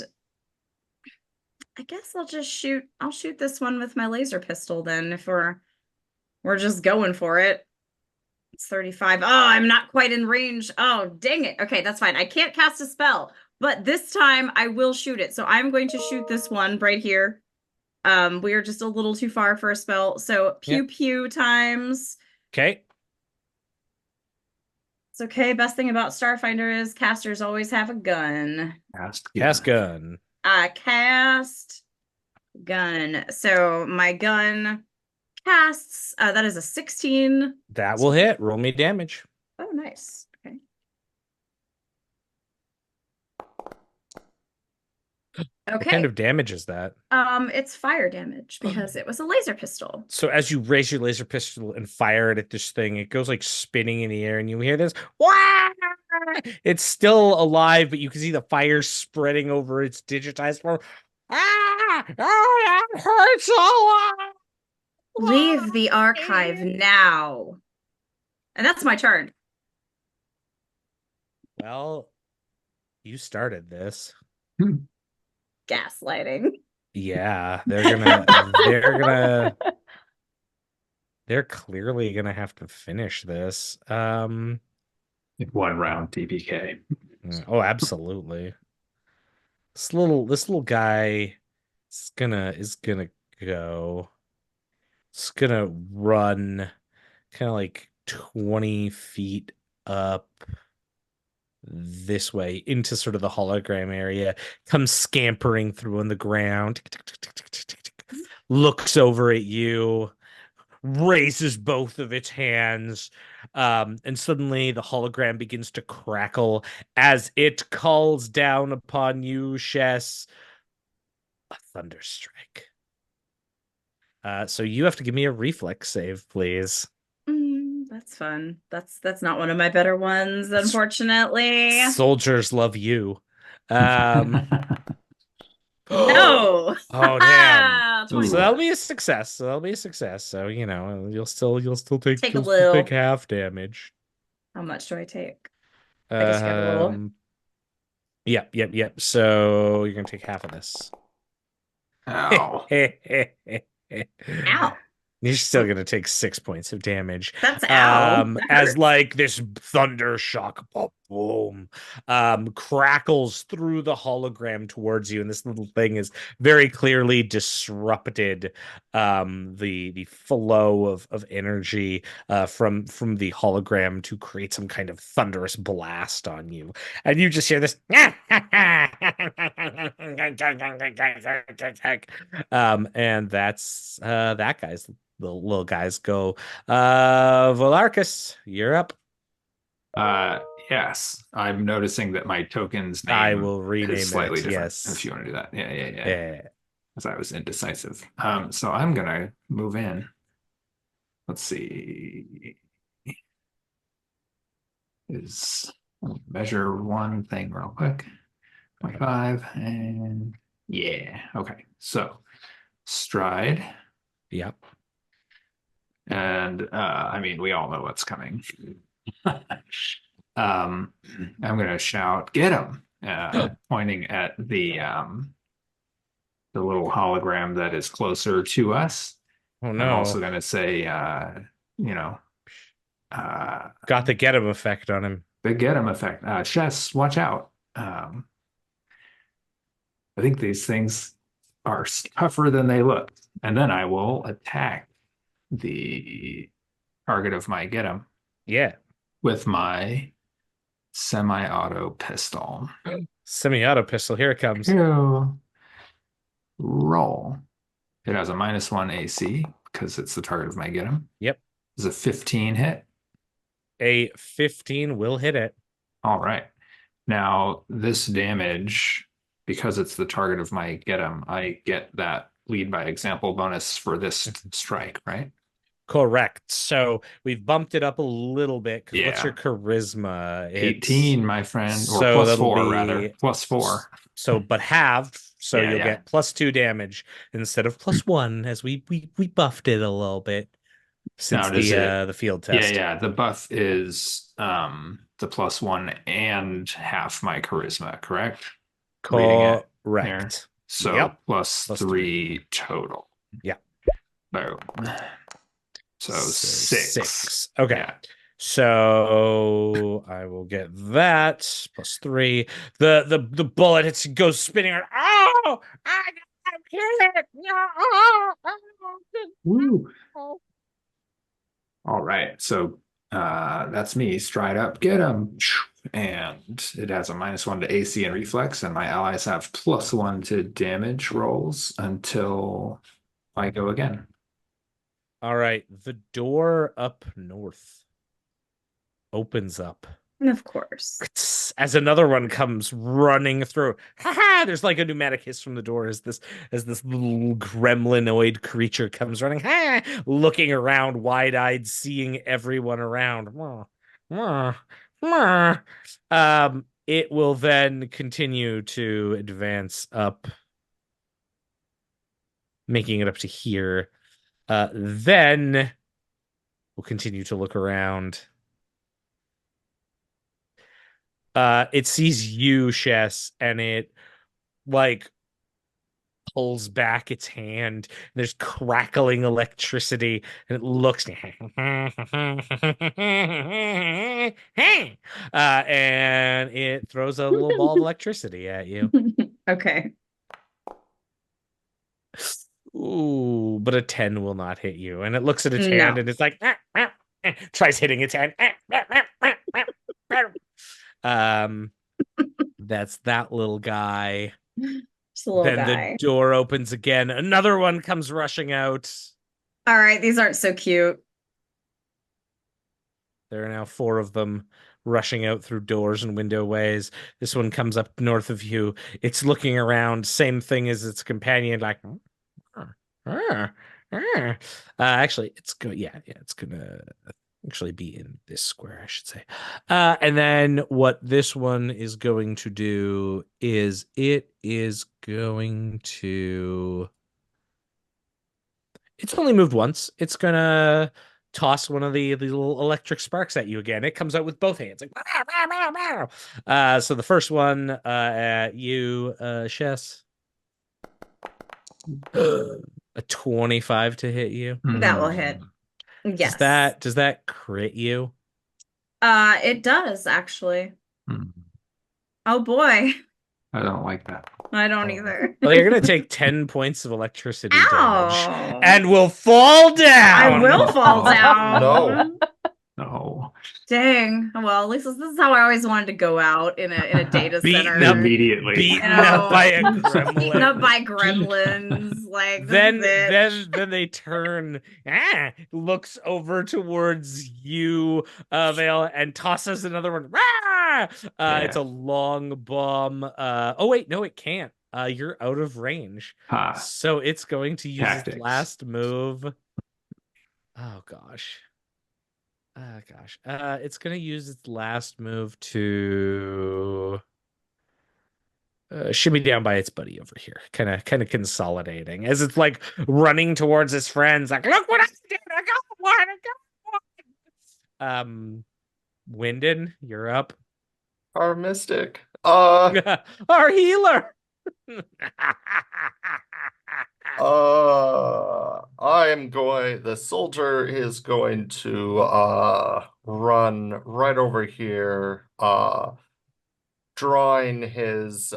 I guess I'll shoot this one with my laser pistol then if we're just going for it. It's 35. Oh, I'm not quite in range. Oh, dang it. Okay, that's fine. I can't cast a spell, but this time I will shoot it. So I'm going to shoot this one right here. We are just a little too far for a spell. So pew pew times. Okay. It's okay. Best thing about Starfinder is casters always have a gun. Cast gun. Cast gun. So my gun casts. That is a 16. That will hit. Roll me damage. Oh, nice. Okay. What kind of damage is that? It's fire damage because it was a laser pistol. So as you raise your laser pistol and fire it at this thing, it goes like spinning in the air, and you hear this. Wah! It's still alive, but you can see the fire spreading over its digitized form. Ah! Oh, that hurts a lot. Leave the archive now. And that's my turn. Well, you started this. Gaslighting. Yeah, they're clearly gonna have to finish this. One round TPK. Oh, absolutely. This little guy is gonna go. It's gonna run kind of like 20 feet up this way into sort of the hologram area, comes scampering through on the ground, looks over at you, raises both of its hands, and suddenly the hologram begins to crackle as it calls down upon you, Shess, a thunderstrike. So you have to give me a reflex save, please. That's fun. That's not one of my better ones, unfortunately. Soldiers love you. No. Oh, damn. not Ooh. 20. So that'll be a success. So you know, you'll still Take a you'll still little. take half damage. How much do I take? I guess you got a little. Yep. So you're gonna take half of this. Ow. Ow. You're still gonna take 6 points of damage. That's ow. That As hurts. like this thunder shock, boom, crackles through the hologram towards you, and this little thing is very clearly disrupted the flow of energy from the hologram to create some kind of thunderous blast on you, and you just hear this and that's that guy's. The little guys go. Vaelarkus, you're up. Yes, I'm noticing that my token's I name will rename is slightly it. different. Yes. If you want to do that, yeah. Yeah. Because I was indecisive. So I'm gonna move in. Let's see. Measure one thing real quick. 0.5 and yeah. Okay. So stride. Yep. And I mean, we all know what's coming. I'm gonna shout, "Get him!" Pointing at the little hologram that is closer to us. Oh I'm also no. gonna say, you know, Got the get him effect on him. the get him effect. Shess, watch out. I think these things are tougher than they look. And then I will attack the target of my get him Yeah. with my semi-auto pistol. Semi-auto pistol. Here it comes. Ew. Roll. It has a -1 AC because it's the target of my get him. Yep. Is a 15 hit. A 15 will hit it. All right. Now this damage, because it's the target of my get him, I get that lead by example bonus for this strike, right? Correct. So we've bumped it up a little bit. What's Yeah. your charisma? 18, my friend, or so plus that'll 4 be- rather. Plus 4. So, but halved. So Yeah, you'll yeah. get +2 damage instead of +1, as we buffed it a little bit since Now, does the field test. Yeah. The buff is the +1 and half my charisma, correct? Reading it here. Correct. So Yep. plus Plus 3 total. Yeah. Boom. So 6. Okay. Yeah. So I will get that +3. The bullet goes spinning around. Oh, I'm hit. Woo. All right. So that's me. Stride up, get him. And it has a -1 to AC and reflex, and my allies have +1 to damage rolls until I go again. All right. The door up north opens up. Of course. As another one comes running through. Ha! There's like a pneumatic hiss from the door as this little gremlinoid creature comes running. Ha! Looking around, wide-eyed, seeing everyone around. It will then continue to advance up, making it up to here. Then we'll continue to look around. It sees you, Shess, and it like pulls back its hand. And there's crackling electricity, and it looks and it throws a little ball of electricity at you. Okay. Ooh, but a 10 will not hit you. And it looks at its hand and it's like tries hitting its hand. That's that little guy. Just a little Then guy. the door opens again. Another one comes rushing out. All right, these aren't so cute. There are now 4 of them rushing out through doors and window ways. This one comes up north of you. It's looking around, same thing as its companion, like actually it's gonna actually be in this square, I should say. And then what this one is going to do is it is going to It's only moved once. It's gonna toss one of the little electric sparks at you again. It comes out with both hands, like "Wow, wow, wow, wow." So the first one at you, Shess. A 25 to hit you. That will hit. Yes. Does that crit you? It does actually. Hmm. Oh boy. I don't like that. I don't either. Well, you're gonna take 10 points of electricity damage Ow. and will fall down. I will fall down. No. No. Dang. Well, at least this is how I always wanted to go out in a data Beaten center. up. Immediately. Beaten You know, up by a gremlin. Beaten up by gremlins. Like then this is it. then they turn, looks over towards you, Vale, and tosses another one. Rah! It's a long bomb. Oh wait, no, it can't. You're out of range. So it's going to use Tactics. its last move. Oh gosh. It's gonna use its last move to shimmy down by its buddy over here, kind of consolidating as it's like running towards his friends, like, look what I did! I got one! Wyndin, you're up. Our mystic. Our healer. The soldier is going to run right over here, drawing his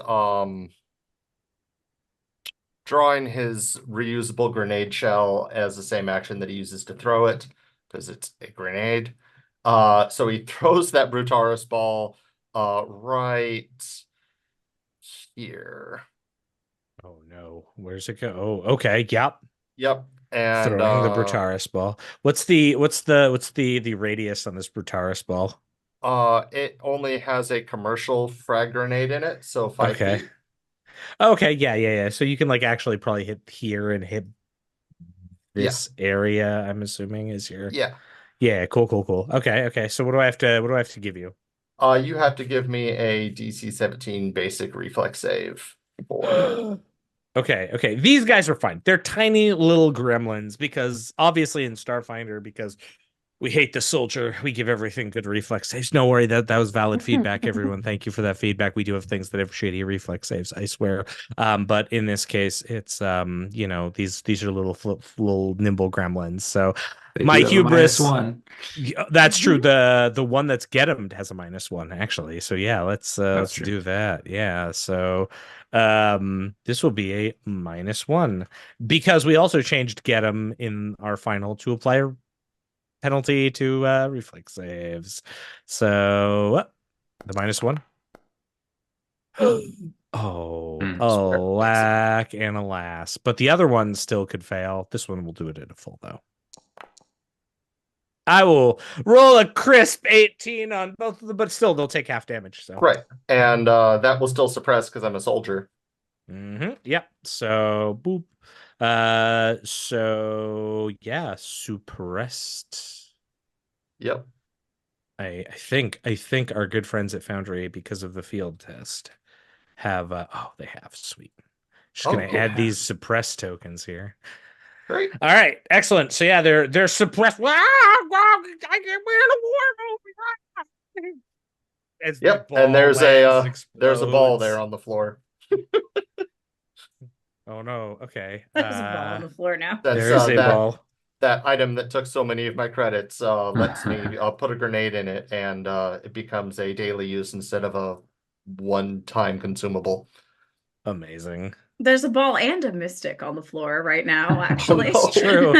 reusable grenade shell as the same action that he uses to throw it, because it's a grenade. So he throws that Brutaris ball right here. Oh no, where's it go? Oh, okay, yep. And throwing the Brutaris ball. What's the radius on this Brutaris ball? It only has a commercial frag grenade in it, so 5 feet. Okay, yeah. So you can like actually probably hit here and hit this area, I'm assuming is your Yeah, cool. Okay. So what do I have to give you? You have to give me a DC 17 basic reflex save for Okay. These guys are fine. They're tiny little gremlins because obviously in Starfinder, because we hate the soldier, we give everything good reflex saves. No worry, that was valid feedback, everyone. Thank you for that feedback. We do have things that have shitty reflex saves, I swear. But in this case, it's these are little nimble gremlins. So my hubris -1. That's true. The one that's get him has a -1 actually. So yeah, let's do that. Yeah. So this will be a -1 because we also changed get him in our final to apply a penalty to reflex saves. So the -1. Alack and alas. But the other one still could fail. This one will do it at a full though. I will roll a crisp 18 on both of them, but still they'll take half damage. So right, and that will still suppress because I'm a soldier. Yep. So boop. So yeah, suppressed. Yep. I think our good friends at Foundry, because of the field test, have they have sweet. Just gonna add these suppressed tokens here. Great. All right, excellent. So yeah, they're suppressed. Yep, and there's a ball there on the floor. Oh no. Okay. There's a ball on the floor now. There's a ball. That item that took so many of my credits lets me put a grenade in it, and it becomes a daily use instead of a one-time consumable. Amazing. There's a ball and a mystic on the floor right now, actually. It's true.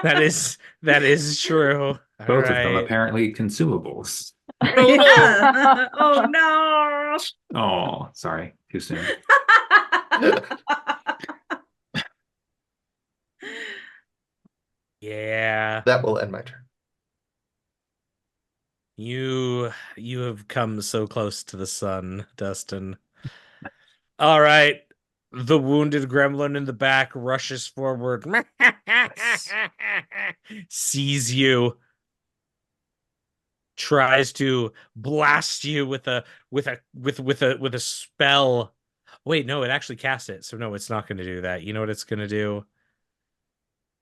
That is true. Both of them apparently consumables. Yeah. Oh no. Oh, sorry. Too soon. Yeah. That will end my turn. You have come so close to the sun, Dustin. All right. The wounded gremlin in the back rushes forward, sees you, tries to blast you with a spell. Wait, no, it actually cast it. So no, it's not going to do that. You know what it's going to do?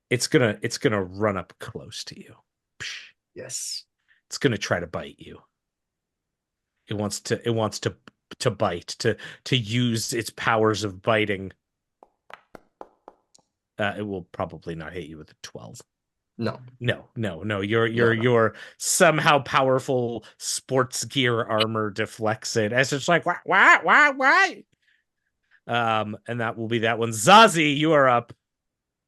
It's gonna run up close to you. Yes. It's gonna try to bite you. It wants to bite, to use its powers of biting. It will probably not hit you with a 12. No. No. Your somehow powerful sports gear armor deflects it as it's like what? And that will be that one. Zazi, you are up.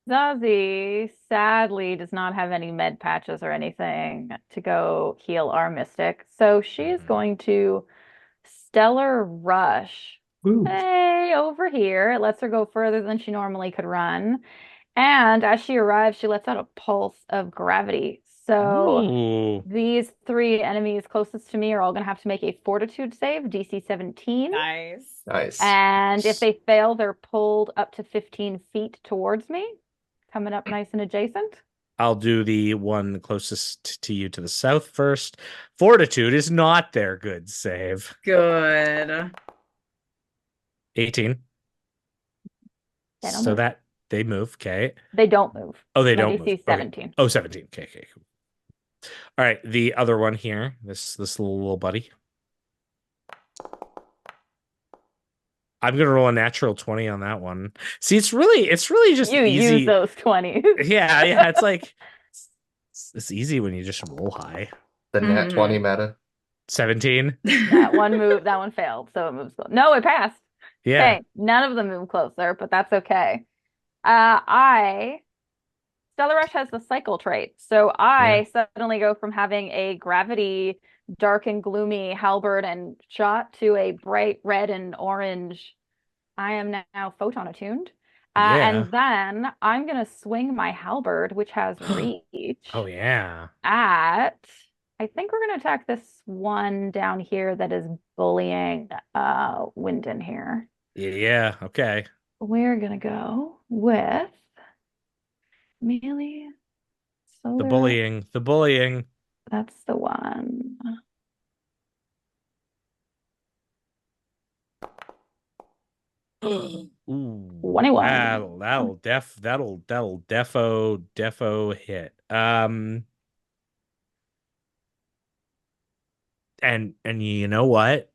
Zazi sadly does not have any med patches or anything to go heal our mystic. So she's going to Stellar Rush. Ooh. Hey, over here. It lets her go further than she normally could run. And as she arrives, she lets out a pulse of gravity. So Ooh. these 3 enemies closest to me are all going to have to make a fortitude save, DC 17. Nice. Nice. And if they fail, they're pulled up to 15 feet towards me, coming up nice and adjacent. I'll do the one closest to you to the south first. Fortitude is not their good save. Good. 18. They don't So move. that they move. Okay. They don't move. Oh, they My don't DC move. 17. Okay. Oh, 17. Okay. Cool. All right. The other one here, this little buddy. I'm gonna roll a natural 20 on that one. See, it's really just You easy. use those 20s. Yeah. It's like it's easy when you just roll high. The nat 20 meta. 17. That one failed, so it moves close. No, it passed. Yeah. Okay, none of them move closer, but that's okay. Stellar Rush has the cycle trait, so I suddenly go from having a gravity, dark and gloomy halberd and shot to a bright red and orange. I am now photon attuned. Yeah. And then I'm gonna swing my halberd, which has reach. Oh yeah. At I think we're gonna attack this one down here that is bullying Wyndin here. Yeah. Okay. We're gonna go with melee solar. The bullying. That's the one. Ooh, 21. that'll defo hit. And you know what?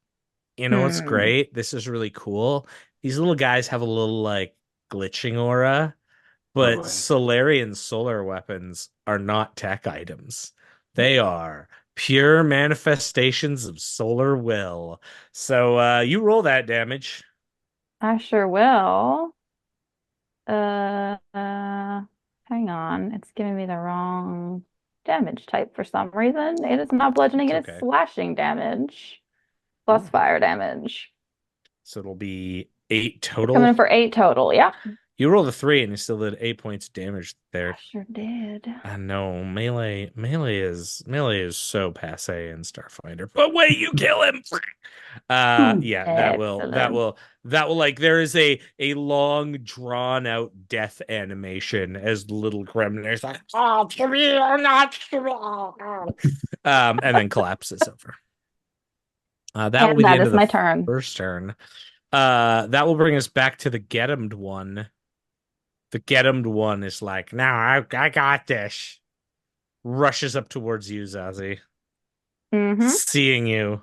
You know what's great? This is really cool. These little guys have a little like glitching aura, but Solarian solar weapons are not tech items. They are pure manifestations of solar will. So you roll that damage. I sure will. Hang on. It's giving me the wrong damage type for some reason. It is not bludgeoning, it is slashing damage. Plus fire damage. So it'll be 8 total. Coming in for 8 total, yeah. You rolled a 3 and you still did 8 points of damage there. I sure did. I know melee is so passe in Starfinder. But wait, you kill him. Yeah, that will like there is a long drawn out death animation as little gremlins like, oh, we are not strong. And then collapses over. That will be the end of my the turn. first turn. That will bring us back to the get-emmed one. The get-emmed one is like, now I got this. Rushes up towards you, Zazi. Seeing you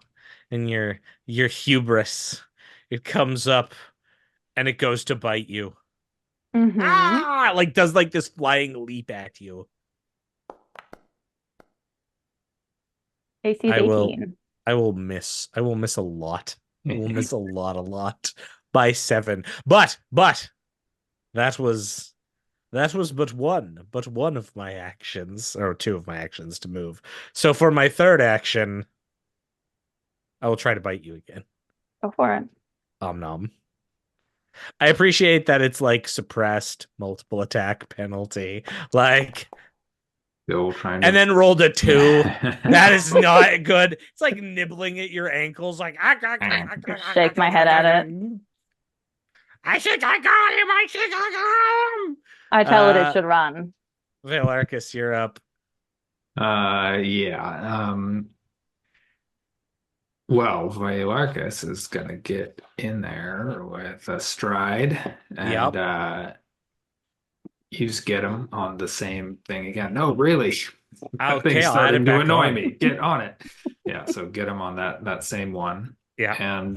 and your hubris. It comes up and it goes to bite you. Like does like this flying leap at you. AC 18. I will miss a lot. I will miss a lot by 7. But that was but one of my actions, or 2 of my actions to move. So for my third action, I will try to bite you again. Go for it. Nom. I appreciate that it's like suppressed multiple attack penalty. Like and then rolled a 2. That is not good. It's like nibbling at your ankles, like shake my head at it. I think I got him. I tell it should run. Vaelarkus, you're up. Yeah. Well, Vaelarkus is gonna get in there with a stride and use get him on the same thing again. No, really. That Okay, thing's I'll add starting it to back annoy on. me. Get on it. Yeah, so get him on that same one. Yeah. And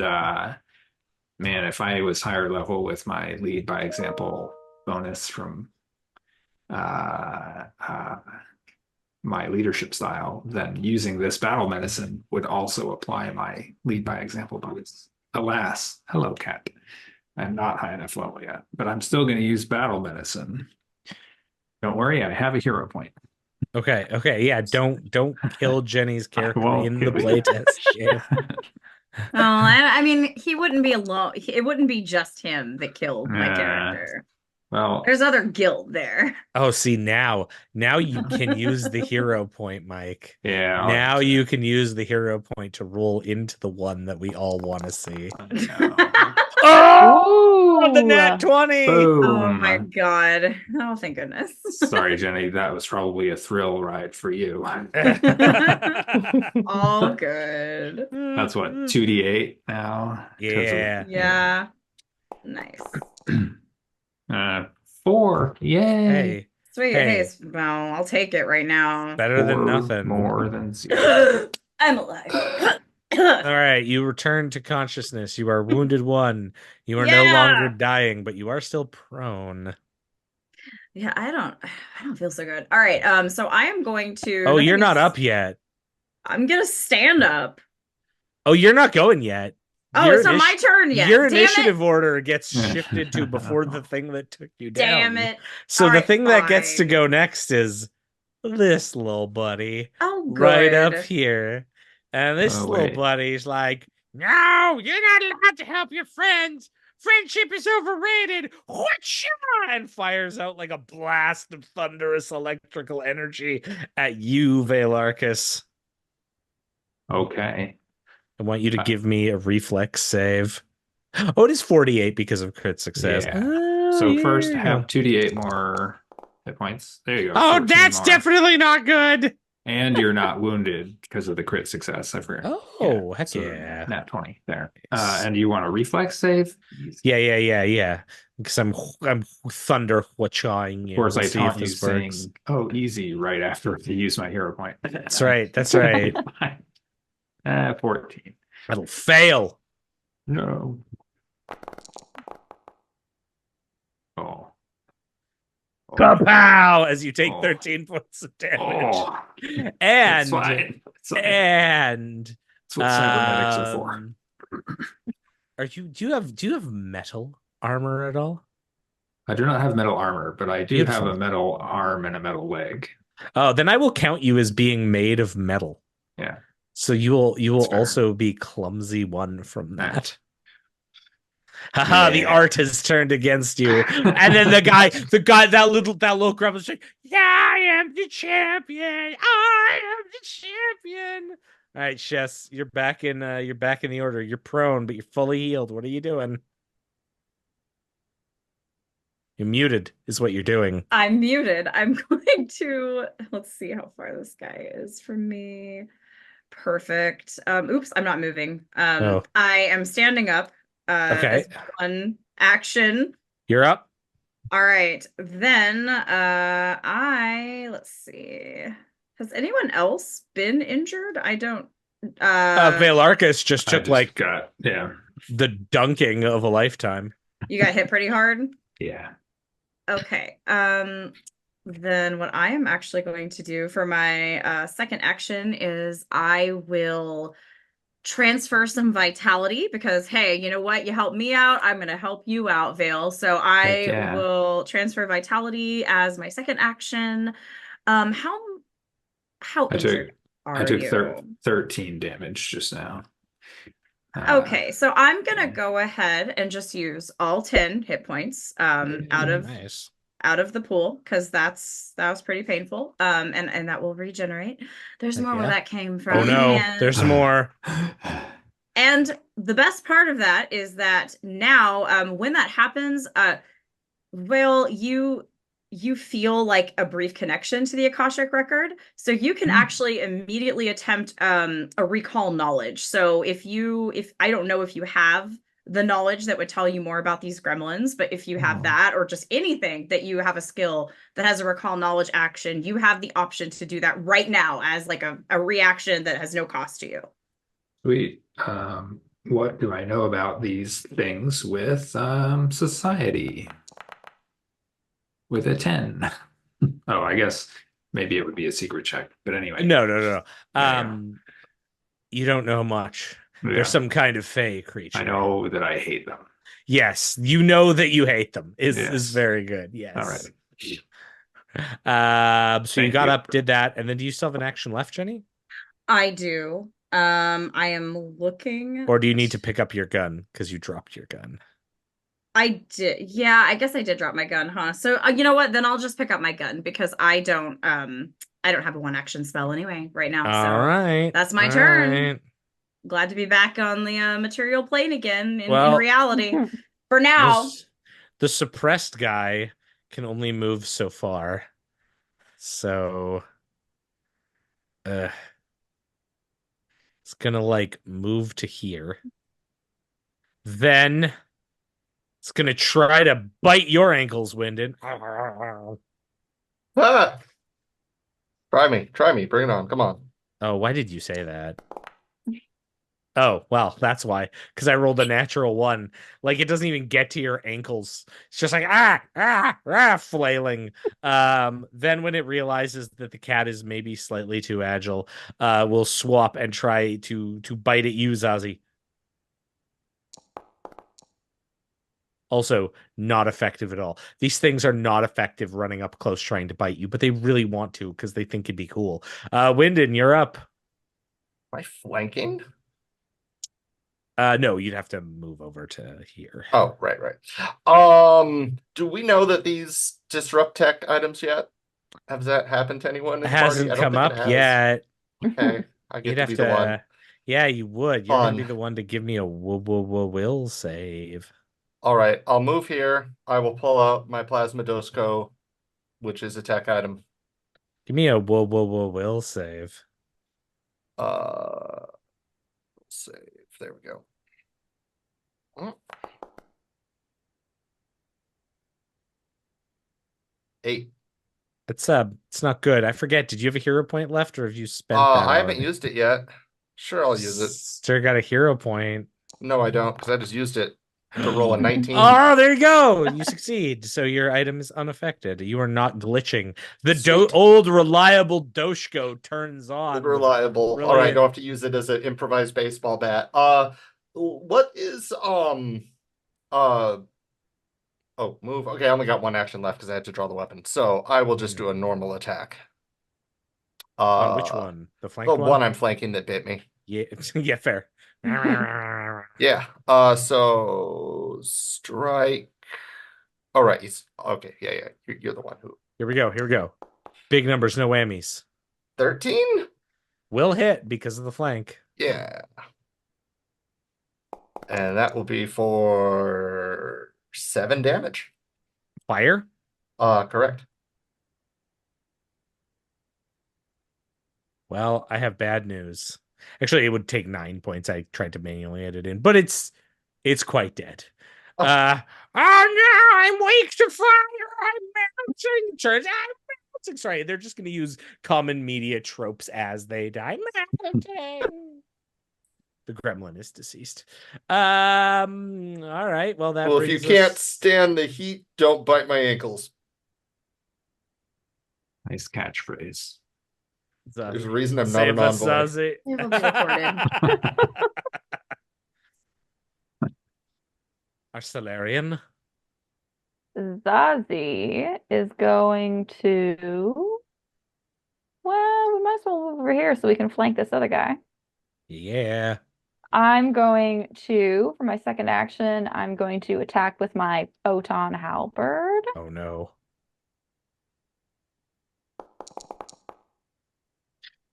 man, if I was higher level with my lead by example bonus from uh, uh, my leadership style, then using this battle medicine would also apply my lead by example bonus. Alas, hello, cat. I'm not high enough level yet, but I'm still going to use battle medicine. Don't worry, I have a hero point. Okay. Yeah. Don't kill Jenny's character won't in the kill you. playtest game. Oh, I mean, he wouldn't be alone. It wouldn't be just him that killed my Nah. character. Well, There's other guild there. Oh, see now you can use the hero point, Mike. yeah. Now you can use the hero point to roll into the one that we all want to see. No. Oh, the nat 20. Boom. Oh my god. Oh, thank goodness. Sorry, Jenny. That was probably a thrill ride for you. All good. That's what, 2d8 now? Yeah. Yeah. Nice. 4. Yay. Hey, Sweet. Hey. Hey, well, I'll take it right now. better than 4 nothing. More than 0. I'm alive. All right, you return to consciousness. You are wounded 1. You are no Yeah. longer dying, but you are still prone. Yeah, I don't feel so good. All right, so I am going to Oh, you're not up yet. I'm gonna stand up. Oh, you're not going yet. Oh, Your it's not my turn yet. Your Damn initiative order gets shifted to before the thing that took you down. Damn it. So All the right, thing that gets to fine. go next is this little buddy Oh, good. right up here. And this Oh, little wait. buddy's like, no, you're not allowed to help your friends. Friendship is overrated. Whatcha? And fires out like a blast of thunderous electrical energy at you, Vaelarkus. Okay. I want you to give me a reflex save. Oh, it is 48 because of crit success. Yeah. Oh, So first yeah. have 2d8 more hit points. There you go. Oh, 14 that's more. definitely not good. And you're not wounded because of the crit success. I forgot. Oh, heck so yeah. Nat 20 there. Nice. And you want a reflex save? Yeah. Because I'm thunder whatching. Of course, I taunt you saying, "Oh, easy!" right after you use my hero point. That's right. That's right. 14. That'll fail. No. Oh. Kapow! As you take Oh. 13 points of damage. Oh. And It's fine. It's fine. and That's what cybernetics are for. Do you have metal armor at all? I do not have metal armor, but I do Beautiful. have a metal arm and a metal leg. Oh, then I will count you as being made of metal. Yeah. So you will That's fair. also be clumsy 1 from that. Haha, the Yeah. art has turned against you. And then the guy, that little gremlin's like, yeah, I am the champion. I am the champion. All right, Shess, you're back in the order. You're prone, but you're fully healed. What are you doing? You're muted, is what you're doing. I'm muted. I'm going to let's see how far this guy is from me. Perfect. Oops, I'm not moving. Oh. I am standing up. Okay. As one action. You're up. All right. Then let's see. Has anyone else been injured? I don't Vaelarkus just took yeah. the dunking of a lifetime. You got hit pretty hard? Yeah. Okay. Then what I am actually going to do for my second action is I will transfer some vitality because, hey, you know what? You helped me out. I'm going to help you out, Vale. So I will transfer vitality as my second action. How injured I took you? 13 damage just now. Okay, so I'm gonna go ahead and just use all 10 hit points Nice. out of the pool because that was pretty painful. And that will regenerate. There's more where that came from. Oh no, and, there's more. And the best part of that is that now, when that happens, well, you feel like a brief connection to the Akashic record. So you can actually immediately attempt a recall knowledge. So if I don't know if you have the knowledge that would tell you more about these gremlins. But if you have that, or just anything that you have a skill that has a recall knowledge action, you have the option to do that right now as like a reaction that has no cost to you. Sweet. What do I know about these things with society? With a 10. Oh, I guess maybe it would be a secret check. But anyway. No. Yeah. You don't know much. Yeah. They're some kind of fey creature. I know that I hate them. Yes, you know that you hate them. Is very good. Yes. All right. So you got up, did that, and then do you still have an action left, Jenny? I do. I am looking. Or do you need to pick up your gun because you dropped your gun? I did. Yeah, I guess I did drop my gun, huh? So you know what? Then I'll just pick up my gun because I don't have a one action spell anyway right now. All right. That's my turn. Glad to be back on the material plane again in reality. For now. The suppressed guy can only move so far. So it's gonna like move to here. Then it's gonna try to bite your ankles, Wyndin. Ah! Try me, bring it on, come on. Oh, why did you say that? Oh, well, that's why. Because I rolled a natural 1. Like, it doesn't even get to your ankles. It's just like, flailing. Then when it realizes that the cat is maybe slightly too agile, we'll swap and try to bite at you, Zazi. Also, not effective at all. These things are not effective running up close trying to bite you, but they really want to because they think it'd be cool. Wyndin, you're up. Am I flanking? No, you'd have to move over to here. Oh, right. Do we know that these disrupt tech items yet? Has that happened to anyone? It hasn't come up yet. Okay, I get to be the one. Yeah, you would. You're gonna be the one to give me a will save. All right, I'll move here. I will pull out my plasma dosco, which is a tech item. Give me a will save. Save. There we go. 8. It's not good. I forget. Did you have a hero point left, or have you spent that? I haven't used it yet. Sure, I'll use it. Still got a hero point. No, I don't, because I just used it to roll a 19. Oh, there you go. You succeed. So your item is unaffected. You are not glitching. The old reliable Doshko turns on. Reliable. All right, I don't have to use it as an improvised baseball bat. What is oh, move. Okay, I only got one action left because I had to draw the weapon. So I will just do a normal attack. On which one? The flank one? The one I'm flanking that bit me. Yeah, yeah, fair. Yeah. So strike. All right. Okay. Yeah. You're the one who. Here we go. Big numbers, no whammies. 13? Will hit because of the flank. Yeah. And that will be for 7 damage. Fire? Correct. Well, I have bad news. Actually, it would take 9 points. I tried to manually edit in, but it's quite dead. Oh, no, I'm weak to fire. I'm melting. Turns out I'm melting. Sorry, they're just going to use common media tropes as they die. The gremlin is deceased. All right. Well, if you can't stand the heat, don't bite my ankles. Nice catchphrase. There's a reason I'm not an envoy. It'll be recorded. Our Solarian. Zazi is going to. Well, we might as well move over here so we can flank this other guy. Yeah. I'm going to, for my second action, I'm going to attack with my photon halberd. Oh no.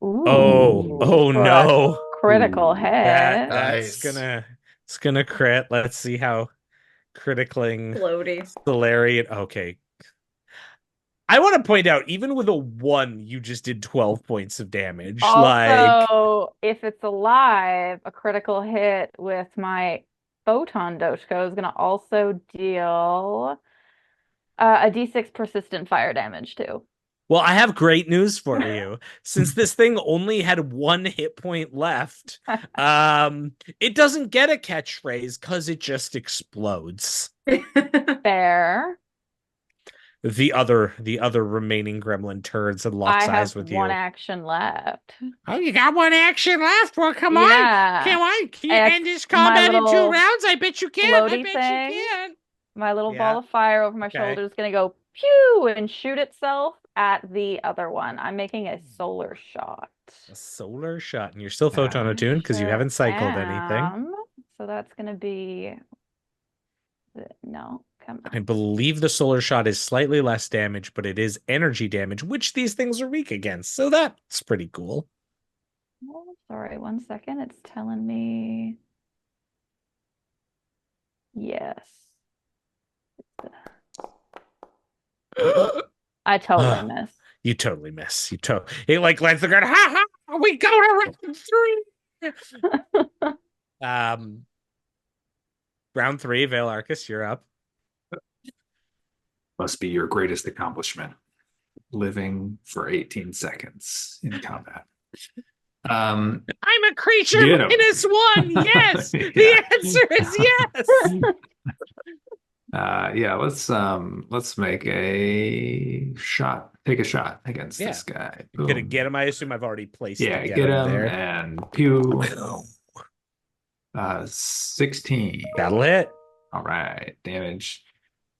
Ooh, oh no. Critical hit. Nice. It's gonna crit. Let's see how criticling Solarian. Okay. I want to point out, even with a 1, you just did 12 points of damage. Also, if it's alive, a critical hit with my Photon Doshko is going to also deal a d6 persistent fire damage too. Well, I have great news for you. Since this thing only had 1 hit point left, it doesn't get a catchphrase because it just explodes. Fair. The other remaining gremlin turns and locks I eyes have with one you. action left. Oh, you got 1 action left? Well, come on. Yeah. Can you end this combat in 2 rounds? I bet you can. I bet you can. My little Yeah. ball of fire over my shoulder is going to go pew and shoot itself at the other one. I'm making a solar shot. A solar shot. And you're still photon attuned because you haven't cycled anything. So that's going to be... No, come on. I believe the solar shot is slightly less damage, but it is energy damage, which these things are weak against. So that's pretty cool. Oh, sorry, 1 second. It's telling me... Yes. I totally miss. You totally miss. It like lands the ground. Ha ha! We go to round 3. Round 3, Vaelarkus, you're up. Must be your greatest accomplishment. Living for 18 seconds in combat. I'm a creature -1. Yes. Yeah. The answer is yes. Yeah, let's make a shot. Take a shot against this guy. I'm gonna get him. I assume I've already placed get him there. And pew. 16. That'll hit. All right. Damage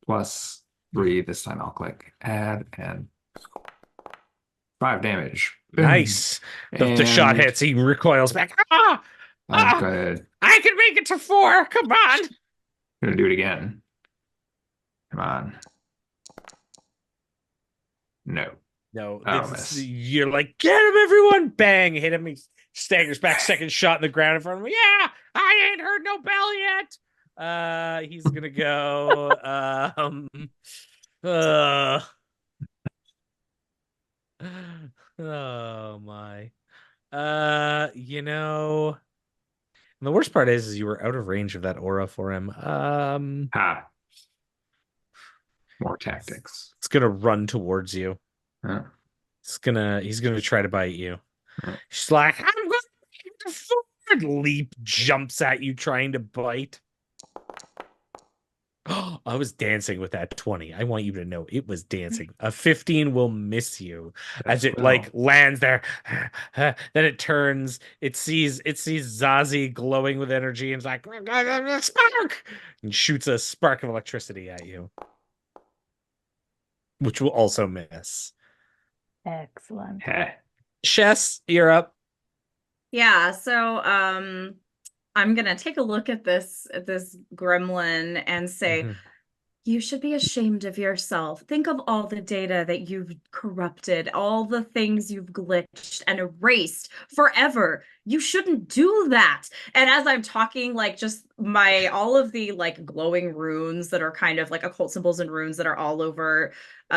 +3. This time I'll click add and 5 damage. Nice. The shot hits. He recoils back. Good. I can make it to 4. Come on. I'm gonna do it again. Come on. No. You're like, get him, everyone. Bang. Hit him. He staggers back. Second shot in the ground in front of him. Yeah, I ain't heard no bell yet. He's gonna go. Oh my. And the worst part is you were out of range of that aura for him. More tactics. It's gonna run towards you. He's gonna try to bite you. She's like, I'm going to forward leap, jumps at you trying to bite. Oh, I was dancing with that 20. I want you to know it was dancing. A 15 will miss you as it like lands there. Then it turns. It sees Zazi glowing with energy and it's like spark and shoots a spark of electricity at you, which will also miss. Excellent. Shess, you're up. Yeah, so I'm gonna take a look at this gremlin and say, you should be ashamed of yourself. Think of all the data that you've corrupted, all the things you've glitched and erased forever. You shouldn't do that. And as I'm talking, like just all of the like glowing runes that are kind of like occult symbols and runes that are all over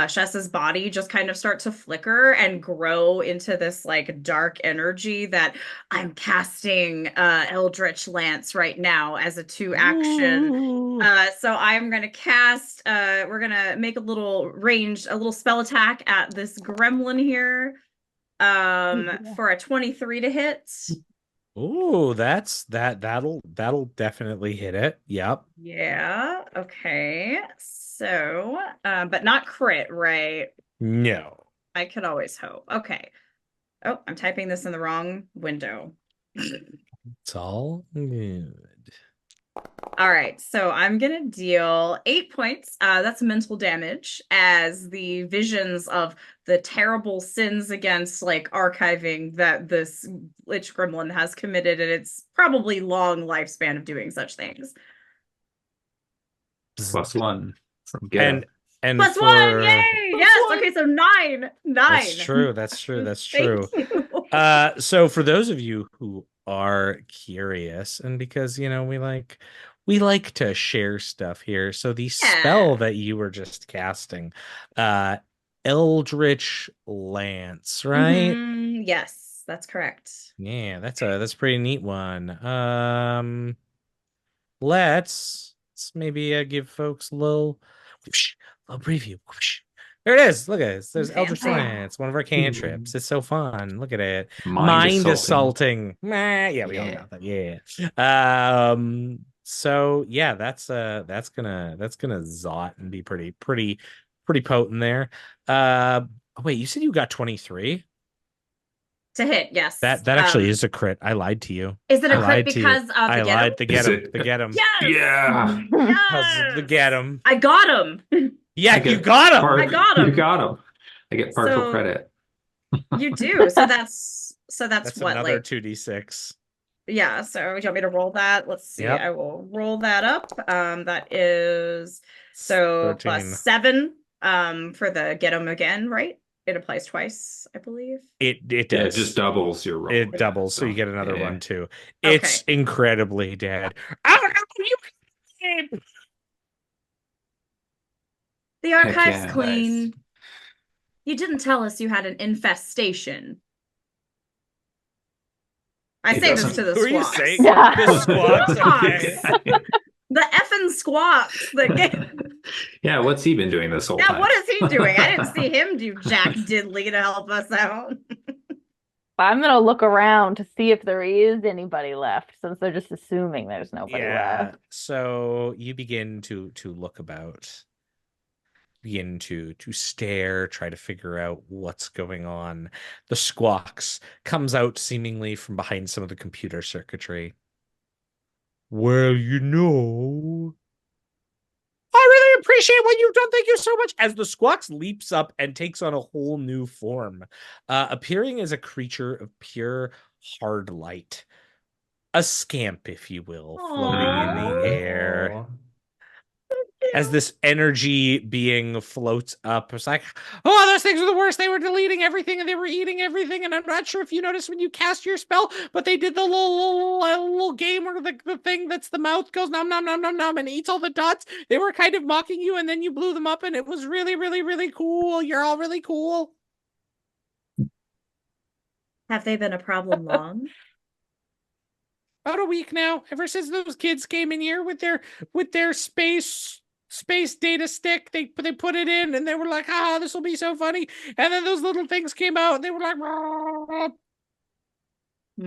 Shess's body just kind of start to flicker and grow into this like dark energy that I'm casting Eldritch Lance right now as a 2 action. So I'm going to cast, we're going to make a little spell attack at this gremlin here for a 23 to hit. Ooh, that'll definitely hit it. Yep. Yeah. Okay. So, but not crit, right? No. I could always hope. Okay. Oh, I'm typing this in the wrong window. It's all good. All right, so I'm gonna deal 8 points. That's mental damage as the visions of the terrible sins against like archiving that this Lich Gremlin has committed in its probably long lifespan of doing such things. +1 from get and +1, yay! Yes. Okay, so 9. That's true. So for those of you who are curious, and because we like to share stuff here. So the spell that you were just casting, Eldritch Lance, right? Yes, that's correct. Yeah, that's a pretty neat one. let's maybe give folks a little preview. There it is. Look at this. There's Eldritch Fancy. Lance, one of our cantrips. It's so fun. Look at it. Mind Assaulting. Yeah, we all Yeah. got that. Yeah. So yeah, that's gonna zot and be pretty potent there. Wait, you said you got 23? To hit, yes. That actually is a crit. I lied to you. Is it a I crit lied to you. because of I the lied to get Is him. it- To get him. Yes! Yeah. Because the get him. I got him. Yeah, I get you got him. part- I got him. You got him. I get partial So- credit. You do. So that's That's what, another like 2d6. yeah. So do you want me to roll that? Let's see. Yep. I will roll that up. That is so 13. plus 7 for the get him again, right? It applies twice, I believe. It Yeah, does. it just doubles your roll. It doubles, so you get another yeah. one too. Okay. It's incredibly dead. Oh, you The Heck archive's yeah. clean. Nice. You didn't tell us you had an infestation. I He say this doesn't. to the Who are you squawks. saying? Yeah. The squawks. Okay. The effing squawks. Yeah, what's he been doing this whole Yeah, time? what is he doing? I didn't see him do jack diddly to help us out. I'm gonna look around to see if there is anybody left, since they're just assuming there's nobody left. So you begin to look about, begin to stare, try to figure out what's going on. The squawks comes out seemingly from behind some of the computer circuitry. Well, I really appreciate what you've done. Thank you so much. As the squawks leaps up and takes on a whole new form, appearing as a creature of pure hard light. A scamp, if you will, floating in the air. Aw. As this energy being floats up, it's like, oh, those things were the worst. They were deleting everything and they were eating everything. And I'm not sure if you noticed when you cast your spell, but they did the little game where the thing that's the mouth goes nom nom nom nom nom and eats all the dots. They were kind of mocking you, and then you blew them up, and it was really, really, really cool. You're all really cool. Have they been a problem long? About a week now, ever since those kids came in here with their space data stick. They put it in, and they were like, ah, this will be so funny. And then those little things came out, and they were like,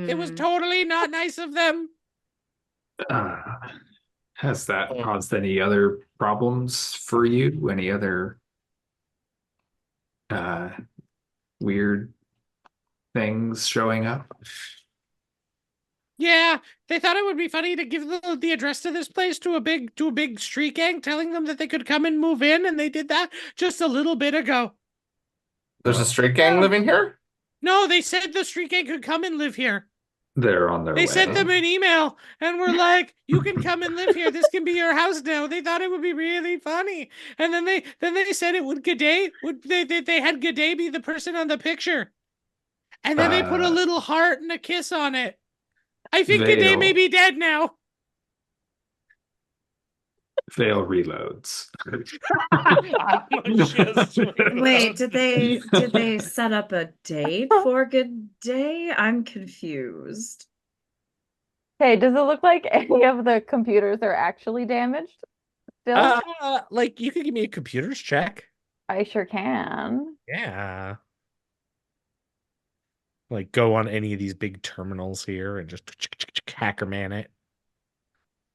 it was Hmm. totally not nice of them. Has that caused any other problems for you? Any other weird things showing up? Yeah, they thought it would be funny to give the address to this place to a big street gang, telling them that they could come and move in, and they did that just a little bit ago. There's a street gang living here? No, they said the street gang could come and live here. They're on their They way. sent them an email and were like, you can come and live here. This can be your house now. They thought it would be really funny. And then they said it would G'day they had G'day be the person on the picture. And then they put a little heart and a kiss on it. I think G'day may be dead now. Fail reloads. Wait, did they set up a date for good day? I'm confused. Hey, does it look like any of the computers are actually damaged? Still? Like, you could give me a computer's check. I sure can. Yeah. Like, go on any of these big terminals here and just hacker man it.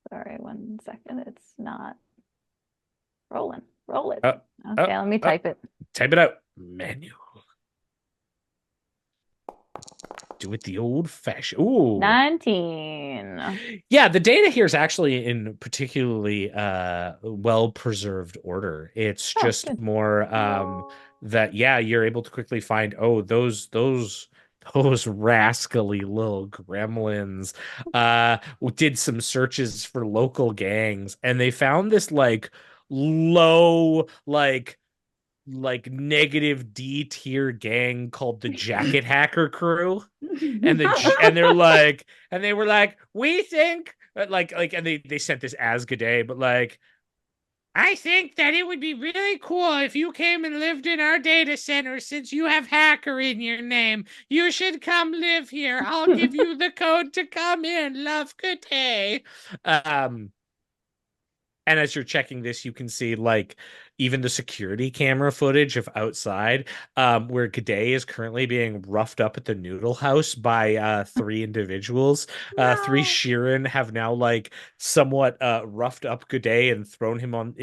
Sorry, 1 second. It's not rolling. Roll it. Oh, Okay, let me type it. Type it out. Manual. Do it the old-fashioned. Ooh. 19. Yeah, the data here is actually in particularly well-preserved order. It's Oh, just good. more that, yeah, you're able to quickly find, oh, those rascally little gremlins did some searches for local gangs, and they found this like low like negative D tier gang called the Jacket Hacker Crew. And they were like, we think and they sent this as G'day, but like, I think that it would be really cool if you came and lived in our data center. Since you have hacker in your name, you should come live here. I'll give you the code to come in. Love, good day. And as you're checking this, you can see like even the security camera footage of outside, where G'day is currently being roughed up at the Noodle House by 3 individuals. Three No. Sheeran have now like somewhat roughed up G'day and thrown him on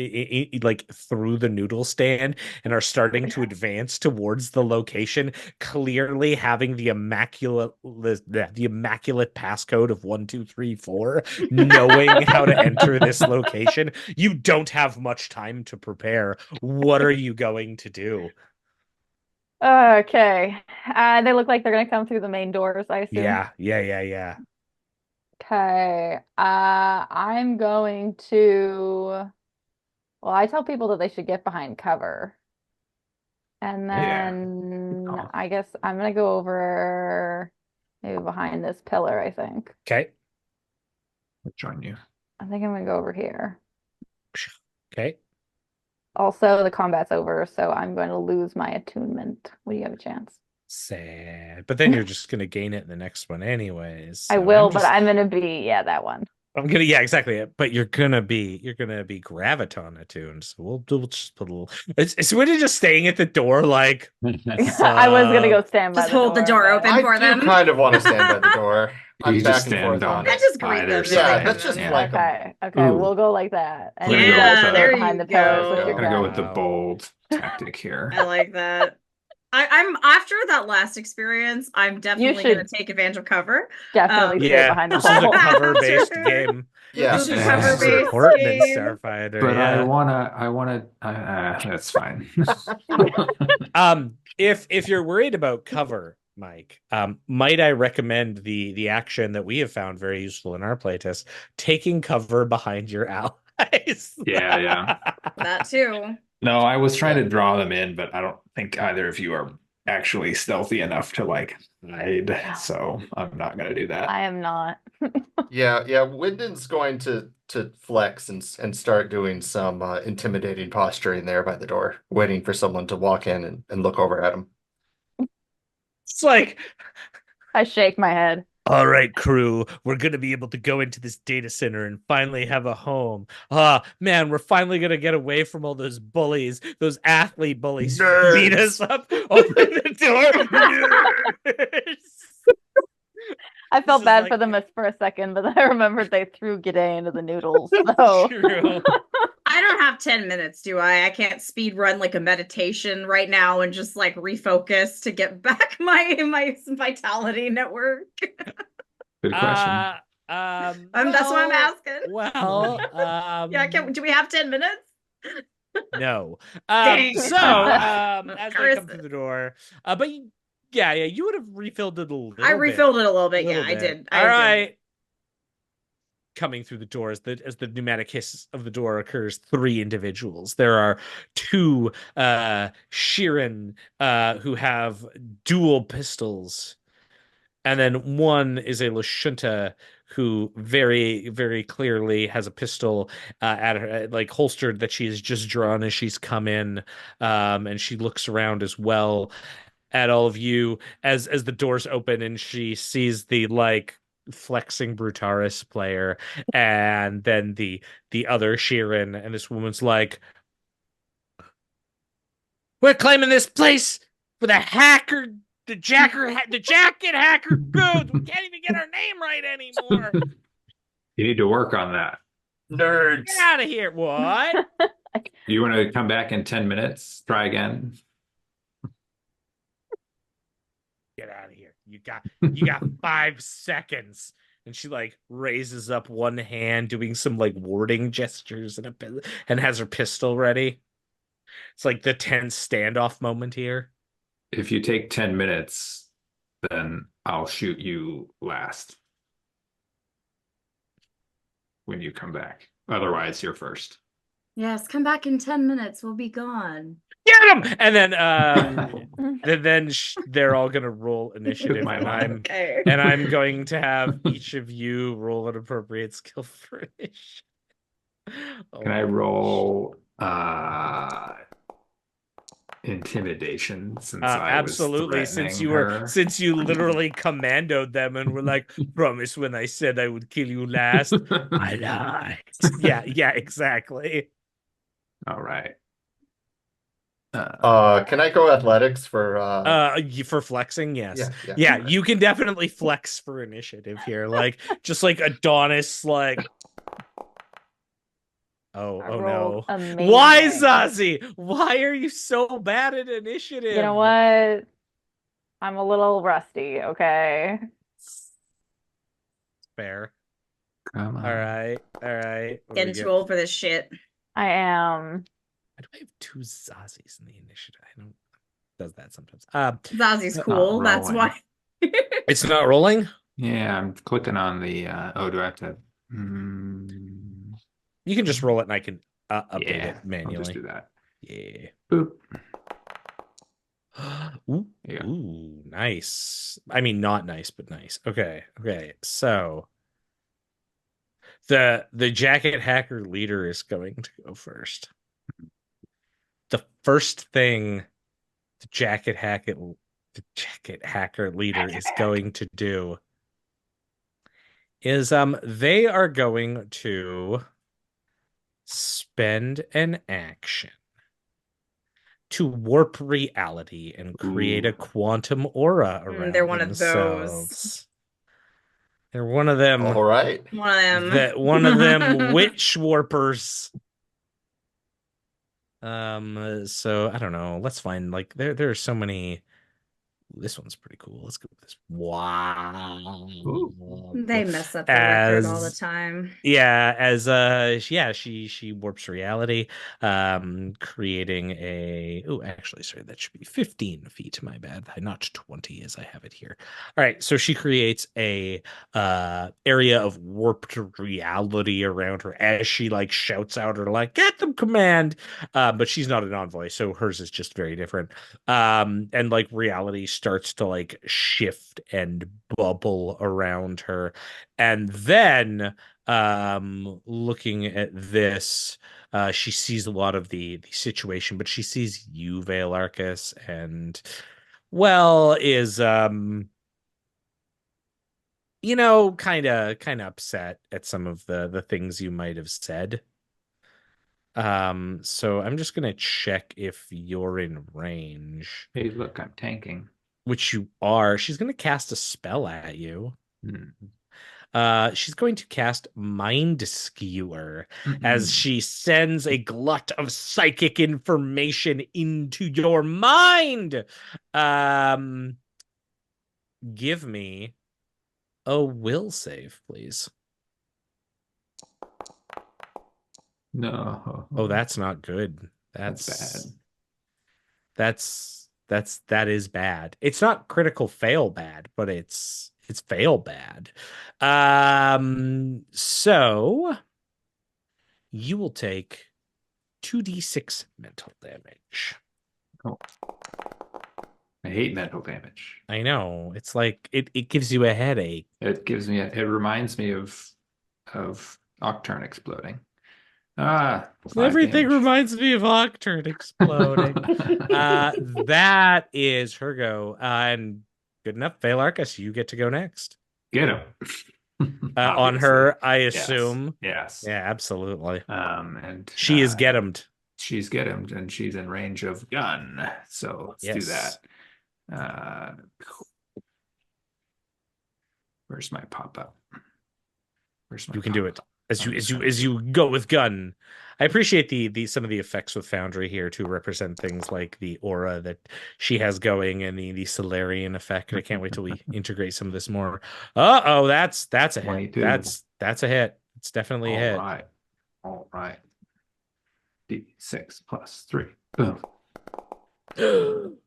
like through the noodle stand and are starting to advance towards the location, clearly having the immaculate passcode of 1 2 3 4, knowing how to enter this location. You don't have much time to prepare. What are you going to do? Okay. They look like they're gonna come through the main doors, I assume. Yeah. Okay. I'm going to. Well, I tell people that they should get behind cover. And Yeah. then Oh. I guess I'm gonna go over maybe behind this pillar, I think. Okay. I'll join you. I think I'm gonna go over here. Okay. Also, the combat's over, so I'm going to lose my attunement. Will you have a chance? Sad. But then you're just gonna gain it in the next one anyways. I So will, but I'm gonna be, yeah, that one. yeah, exactly. But you're gonna be graviton attuned. So we'll just put a little. It's really just staying at the door, like I was gonna go stand by Just hold the door but- open. I for do them. kind of want to stand by the door. I'm You back just and stand forth on on I it. just greet either them. Yeah, side. let's just Yeah. flank them. Okay, Ooh. we'll go like that. And We're then gonna you go guys with can the- get behind the There you pillars with go. your Gonna go with gun. the bold tactic here. I like that. I'm after that last experience, I'm definitely should- gonna take advantage of cover. Definitely stay yeah, behind the this is a hole. cover-based game. Yeah. This is a Yeah. cover-based It's important in game. Starfinder. But Yeah. I wanna that's fine. If you're worried about cover, Mike, might I recommend the action that we have found very useful in our playtest, taking cover behind your allies. Yeah. That too. No, I was trying to draw them in, but I don't think either of you are actually stealthy enough to like hide. So I'm not gonna do that. I am not. Yeah. Wyndin's going to flex and start doing some intimidating posturing there by the door, waiting for someone to walk in and look over at him. It's like, I shake my head. all right, crew, we're gonna be able to go into this data center and finally have a home. Ah, man, we're finally gonna get away from all those bullies, those athlete bullies who beat us up. Open the door. Nerds. I felt is bad like- for them for a second, but then I remembered they threw G'day into the noodles. So True. I don't have 10 minutes, do I? I can't speed run like a meditation right now and just like refocus to get back my vitality network. Good question. That's why I'm asking. Well, Yeah, do we have 10 minutes? no. Dang. So, as they come Curse through it. the door, but yeah, you would have refilled it a little I refilled it a little bit. Little Yeah, I bit. did. All right. Coming through the door as the pneumatic hiss of the door occurs, 3 individuals. There are 2 Sheeran who have dual pistols, and then 1 is a Lashunta who very, very clearly has a pistol at her, like holstered, that she has just drawn as she's come in, and she looks around as well at all of you as the doors open, and she sees the like flexing Brutaris player and then the other Sheeran, and this woman's like, we're claiming this place for the jacket hacker goods. We can't even get our name right anymore. You need to work on that. Nerds. Get out of here. What? You want to come back in 10 minutes? Try again. Get out of here. You got 5 seconds. And she like raises up one hand, doing some like warding gestures and has her pistol ready. It's like the tense standoff moment here. If you take 10 minutes, then I'll shoot you last when you come back. Otherwise, you're first. Yes, come back in 10 minutes. We'll be gone. Get him! And then they're all gonna roll initiative, My and line. Okay. I'm going to have each of you roll an appropriate skill for initiative. Can I roll intimidation since I was Absolutely. Since threatening her. you literally commandoed them and were like, promise when I said I would kill you last. I lied. Yeah, exactly. All right. Can I go athletics for For flexing, yes. yeah. Yeah, you can definitely flex for initiative here. Like just like Adonis, like I oh rolled no. amazing. Why, Zazi? Why are you so bad at initiative? You know what? I'm a little rusty, okay? Fair. Come on. All right. What do we Getting get? too old for this shit. I am. Why do I have 2 Zazis in the initiative? I don't does that sometimes. Zazi's cool. That's rolling. why. It's not rolling. Yeah, I'm clicking on the oh, do I have to You can just roll it and I can update yeah, it manually. I'll just do that. Yeah. Boop. Ooh, Yeah. ooh, nice. I mean, not nice, but nice. Okay. So the jacket hacker leader is going to go first. The first thing the jacket hacker leader is going to do is they are going to spend an action to warp reality and create a quantum aura around They're one of themselves. those. They're one of them. All right. One of them. Witch warpers. So I don't know. Let's find like there are so many. This one's pretty cool. Let's go with this. Wow. They mess up the record all the time. She warps reality, creating a actually, sorry, that should be 15 feet, my bad, not 20 as I have it here. All right, so she creates a area of warped reality around her as she like shouts out her like get them command, but she's not an envoy, so hers is just very different. And like reality starts to like shift and bubble around her. And then looking at this, she sees a lot of the situation, but she sees you, Vaelarkus, and is kind of upset at some of the things you might have said. So I'm just gonna check if you're in range. Hey, look, I'm tanking. Which you are. She's gonna cast a spell at you. She's going to cast Mind Skewer as she sends a glut of psychic information into your mind. Give me a will save, please. No. Oh, that's not good. That's bad. That is bad. It's not critical fail bad, but it's fail bad. So you will take 2d6 mental damage. Oh. I hate mental damage. I know. It's like it gives you a headache. It reminds me of Octurne exploding. Everything reminds me of Octurne exploding. That is her go. And good enough, Vaelarkus, you get to go next. Get him. On her, I assume. Yes. Yeah, absolutely. And she is get-emmed. She's get-emmed, and she's in range of gun. So let's do that. Where's my pop-up? You can do it as you go with gun. I appreciate the some of the effects with Foundry here to represent things like the aura that she has going and the Solarian effect. I can't wait till we integrate some of this more. That's a 22. hit. That's a hit. It's definitely a hit. All right. D6 plus 3. Boom.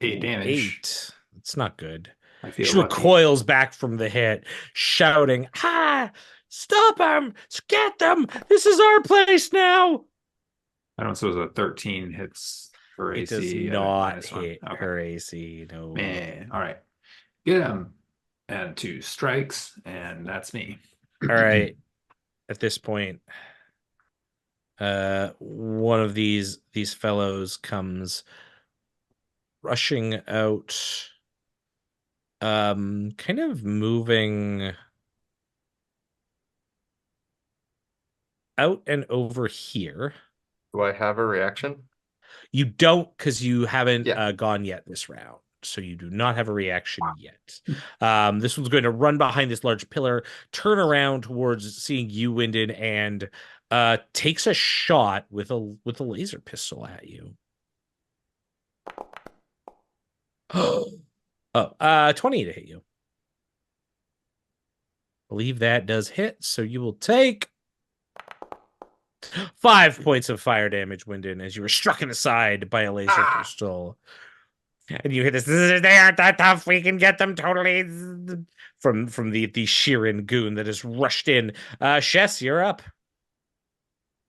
8 damage. 8. It's not good. She recoils back from the hit, shouting, stop them! Get them! This is our place now! I don't suppose a 13 hits her AC. It does not hit her AC, no. Man, all right. Get him. And 2 strikes, and that's me. All right. At this point, one of these fellows comes rushing out, kind of moving out and over here. Do I have a reaction? You don't, because you haven't Yeah. gone yet this round. So you do not have a reaction yet. This one's going to run behind this large pillar, turn around towards seeing you, Wyndin, and takes a shot with a laser pistol at you. Oh, 20 to hit you. I believe that does hit, so you will take 5 points of fire damage, Wyndin, as you were struck in the side by a laser pistol. And you hit this. They aren't that tough. We can get them totally. From the Sheeran goon that has rushed in. Shess, you're up.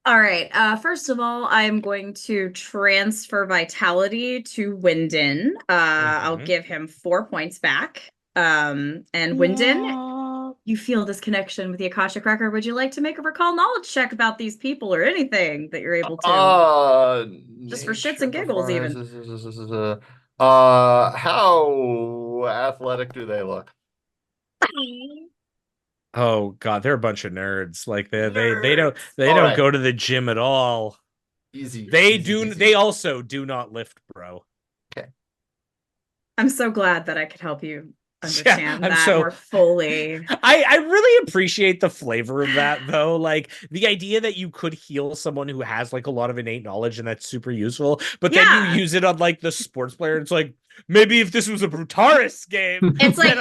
All right. First of all, I'm going to transfer vitality to Wyndin. I'll give him 4 points back. And Wyndin, you feel this connection with the Akashic Record. Would you like to make a recall knowledge check about these people or anything that you're able to? Just for shits and giggles, even. How athletic do they look? Oh God, they're a bunch of nerds. Like they don't Right. go to the gym at all. Easy. They also do not lift, bro. Okay. I'm so glad that I could help you understand that so more fully. I really appreciate the flavor of that, though. Like the idea that you could heal someone who has like a lot of innate knowledge, and that's super useful. But then you use it on like the sports player. It's like, maybe if this was a Brutaris game, it's like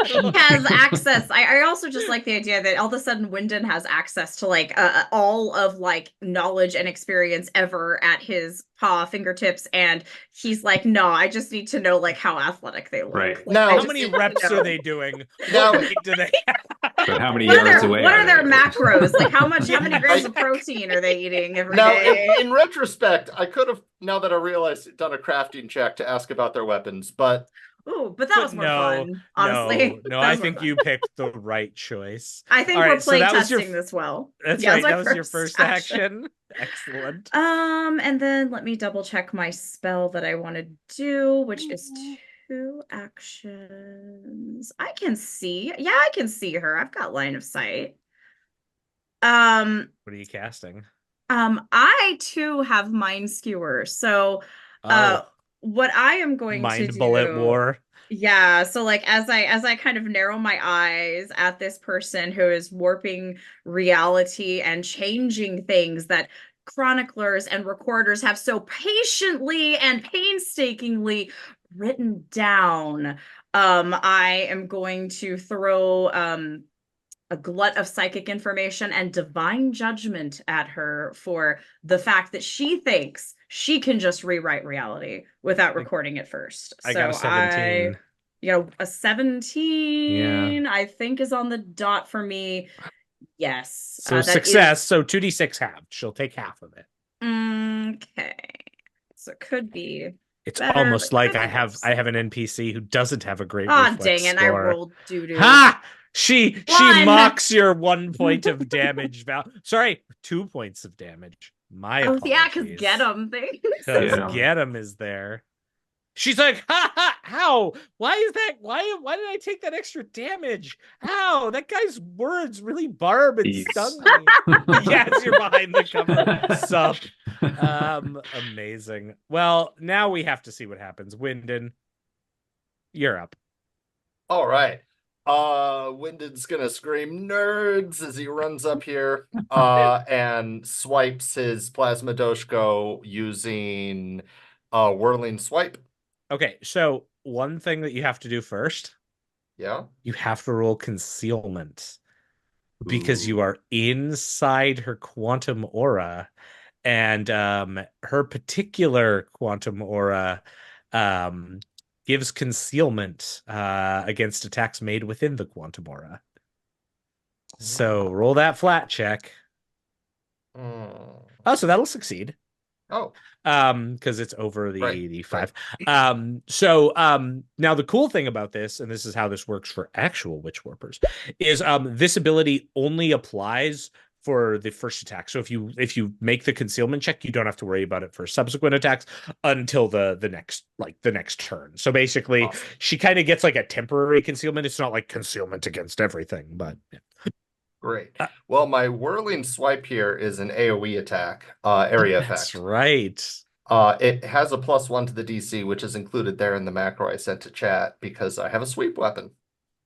he has access. I also just like the idea that all of a sudden Wyndin has access to like all of like knowledge and experience ever at his fingertips, and he's like, no, I just need to know like how athletic they look. Right. Like, now, how many reps are they doing? Now, what do they have? But how many yards away? What are their macros? Like how many grams of protein are they eating every day? In retrospect, I could have, now that I realize, done a crafting check to ask about their weapons, but that was more fun, honestly. No, I think you picked the right choice. I think we're playtesting this well. That's right. That was your first action. Excellent. And then let me double check my spell that I want to do, which is 2 actions. I can see. Yeah, I can see her. I've got line of sight. What are you casting? I too have Mind Skewer. So what I am going to do, Mind Bullet War. Yeah, so like as I kind of narrow my eyes at this person who is warping reality and changing things that chroniclers and recorders have so patiently and painstakingly written down, I am going to throw a glut of psychic information and divine judgment at her for the fact that she thinks she can just rewrite reality without recording it first. I got a 17. A 17, yeah. I think, is on the dot for me. Yes. So success. So 2d6 half. She'll take half of it. Okay. So it could be. It's almost like I have an NPC who doesn't have a great reflex dang it, score. I rolled doo-doo. Ha! She mocks your 1 point of damage. Sorry, 2 points of damage. My apologies. Yeah, because get him thing. Because get him is there. She's like, ha ha, how? Why is that? Why did I take that extra damage? How? That guy's words really barb and stung me. Yes, you're behind the cover. Sup. Amazing. Well, now we have to see what happens. Wyndin, you're up. All right. Wyndin's gonna scream nerds as he runs up here and swipes his plasma doshko using whirling swipe. Okay, so one thing that you have to do first, you have to roll concealment because you are inside her quantum aura, and her particular quantum aura gives concealment against attacks made within the quantum aura. So roll that flat check. Oh, so that'll succeed. Oh. Because it's over the 5. So now the cool thing about this, and this is how this works for actual witch warpers, is this ability only applies the first attack. So if you make the concealment check, you don't have to worry about it for subsequent attacks until the next turn. So basically, Awesome. she kind of gets like a temporary concealment. It's not like concealment against everything, but yeah. Great. Well, my whirling swipe here is an AoE attack, area That's effect. right. It has a +1 to the DC, which is included there in the macro I sent to chat because I have a sweep weapon.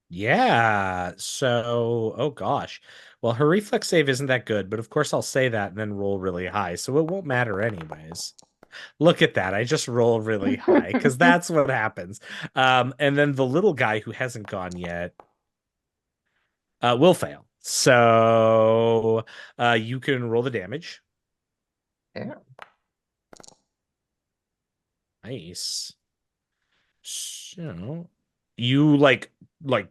Yeah. So, oh gosh. Well, her reflex save isn't that good, but of course I'll say that and then roll really high, so it won't matter anyways. Look at that. I just roll really high because that's what happens. And then the little guy who hasn't gone yet will fail. So you can roll the damage. Yeah. Nice. So you like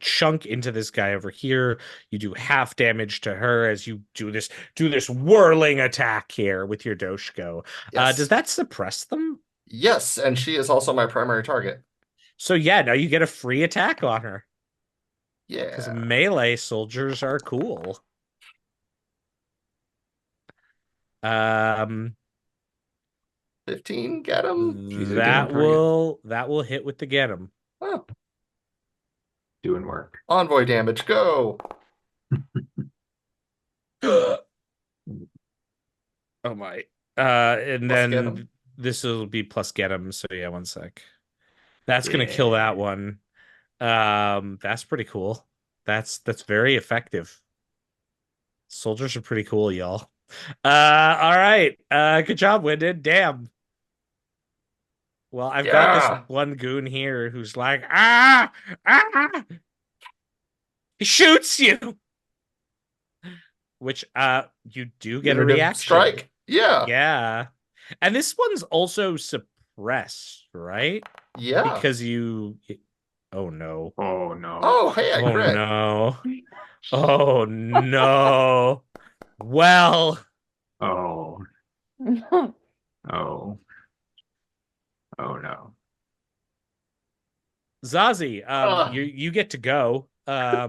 chunk into this guy over here. You do half damage to her as you do this whirling attack here with your Doshko. Yes. Does that suppress them? Yes, and she is also my primary target. So yeah, now you get a free attack on her. Because Yeah. melee soldiers are cool. 15, get him. She's a that damn target. will hit with the get him. Oh, Doing work. envoy damage, go. Oh my. And Plus get then 'em. this will be plus get him. So yeah, one sec. That's gonna Yeah. kill that one. That's pretty cool. That's very effective. Soldiers are pretty cool, y'all. All right. Good job, Wyndin. Damn. Well, I've got this Yeah. one goon here who's like, ah. He shoots you. Which you do get a Unit reaction. strike. Yeah. Yeah. And this one's also suppressed, right? Yeah. Because you oh no. Oh no. Oh, hey, I Oh crit. no. Oh no. Well, Oh. Oh. Oh no. Zazi, Ugh. you get to go. Yeah.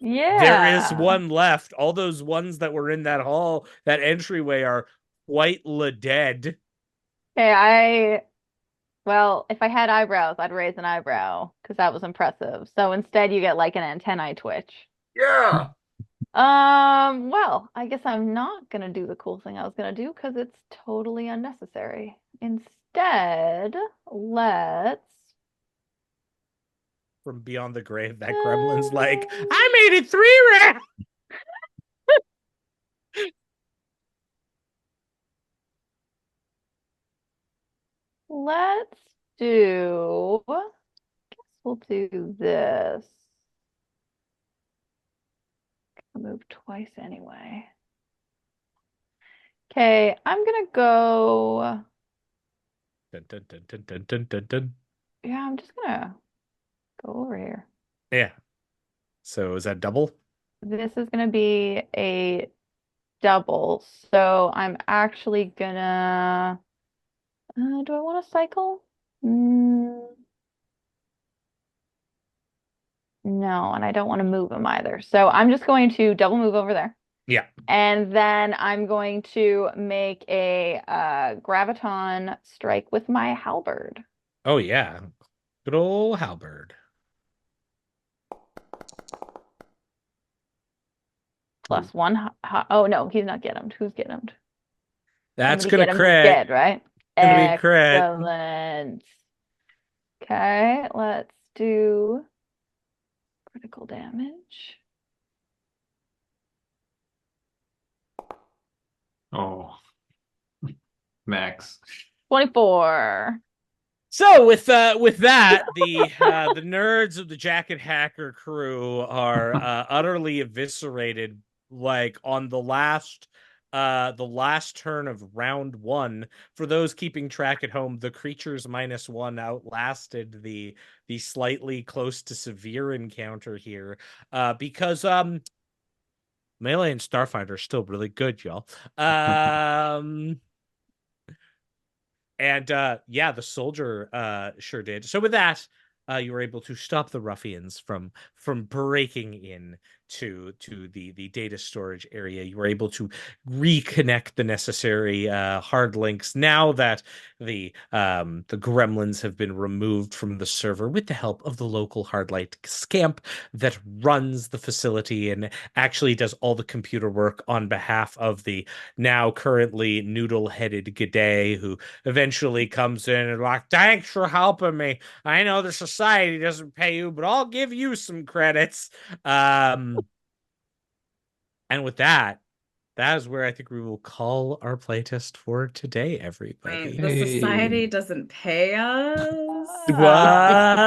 There is one left. All those ones that were in that hall, that entryway are quite dead. Okay, well, if I had eyebrows, I'd raise an eyebrow because that was impressive. So instead you get like an antennae twitch. Yeah. Well, I guess I'm not gonna do the cool thing I was gonna do because it's totally unnecessary. Instead, let's From beyond the grave, that gremlin's like, I made it 3 rounds. let's do. Guess we'll do this. I'll move twice anyway. Okay, I'm gonna go. Dun, dun, dun, dun, dun, dun, dun, dun. Yeah, I'm just gonna go over here. Yeah. So is that double? This is gonna be a double, so I'm actually gonna. Do I want to cycle? No, and I don't want to move him either. So I'm just going to double move over there. Yeah. And then I'm going to make a graviton strike with my halberd. Oh yeah. Good old halberd. +1. Oh no, he's not get him. Who's get him? That's Somebody gonna get him who's crit. dead, right? Gonna be crit. Excellent. Okay, let's do critical damage. Oh. Max. 24. So with that, the nerds of the Jacket Hacker crew are utterly eviscerated, like on the last turn of round 1. For those keeping track at home, the creatures -1 outlasted the slightly close to severe encounter here, because melee and Starfinder are still really good, y'all. And yeah, the soldier sure did. So with that, you were able to stop the ruffians from breaking in to the data storage area. You were able to reconnect the necessary hard links now that the gremlins have been removed from the server with the help of the local hardlight scamp that runs the facility and actually does all the computer work on behalf of the now currently noodle-headed G'day, who eventually comes in and like, thanks for helping me. I know the society doesn't pay you, but I'll give you some credits. And with that, that is where I think we will call our playtest for today, everybody. Wait, the society doesn't pay us? What?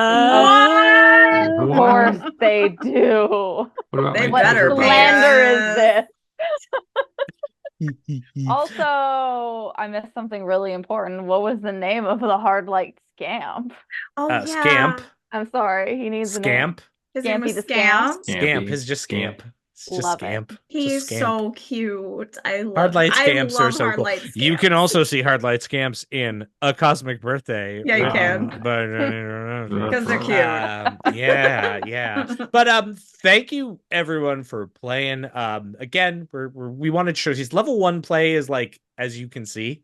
Of course they do. What about They my better ginger pay brothers? Slander is this? Also, I missed something really important. What was the name of the hard light scamp? Oh, yeah. Scamp. I'm sorry, he needs a name. Scamp. His name Scampy was the Scamp. Scamp is just Scamp. It's just Love it. Scamp. He's Just Scamp. so cute. I love Hard light I scamps are love so hard cool. light You can scamps. also see hard light scamps in A Cosmic Birthday. Yeah, you can. Because they're cute. Yeah. But thank you everyone for playing. Again, we wanted to show you level 1 play is like, as you can see,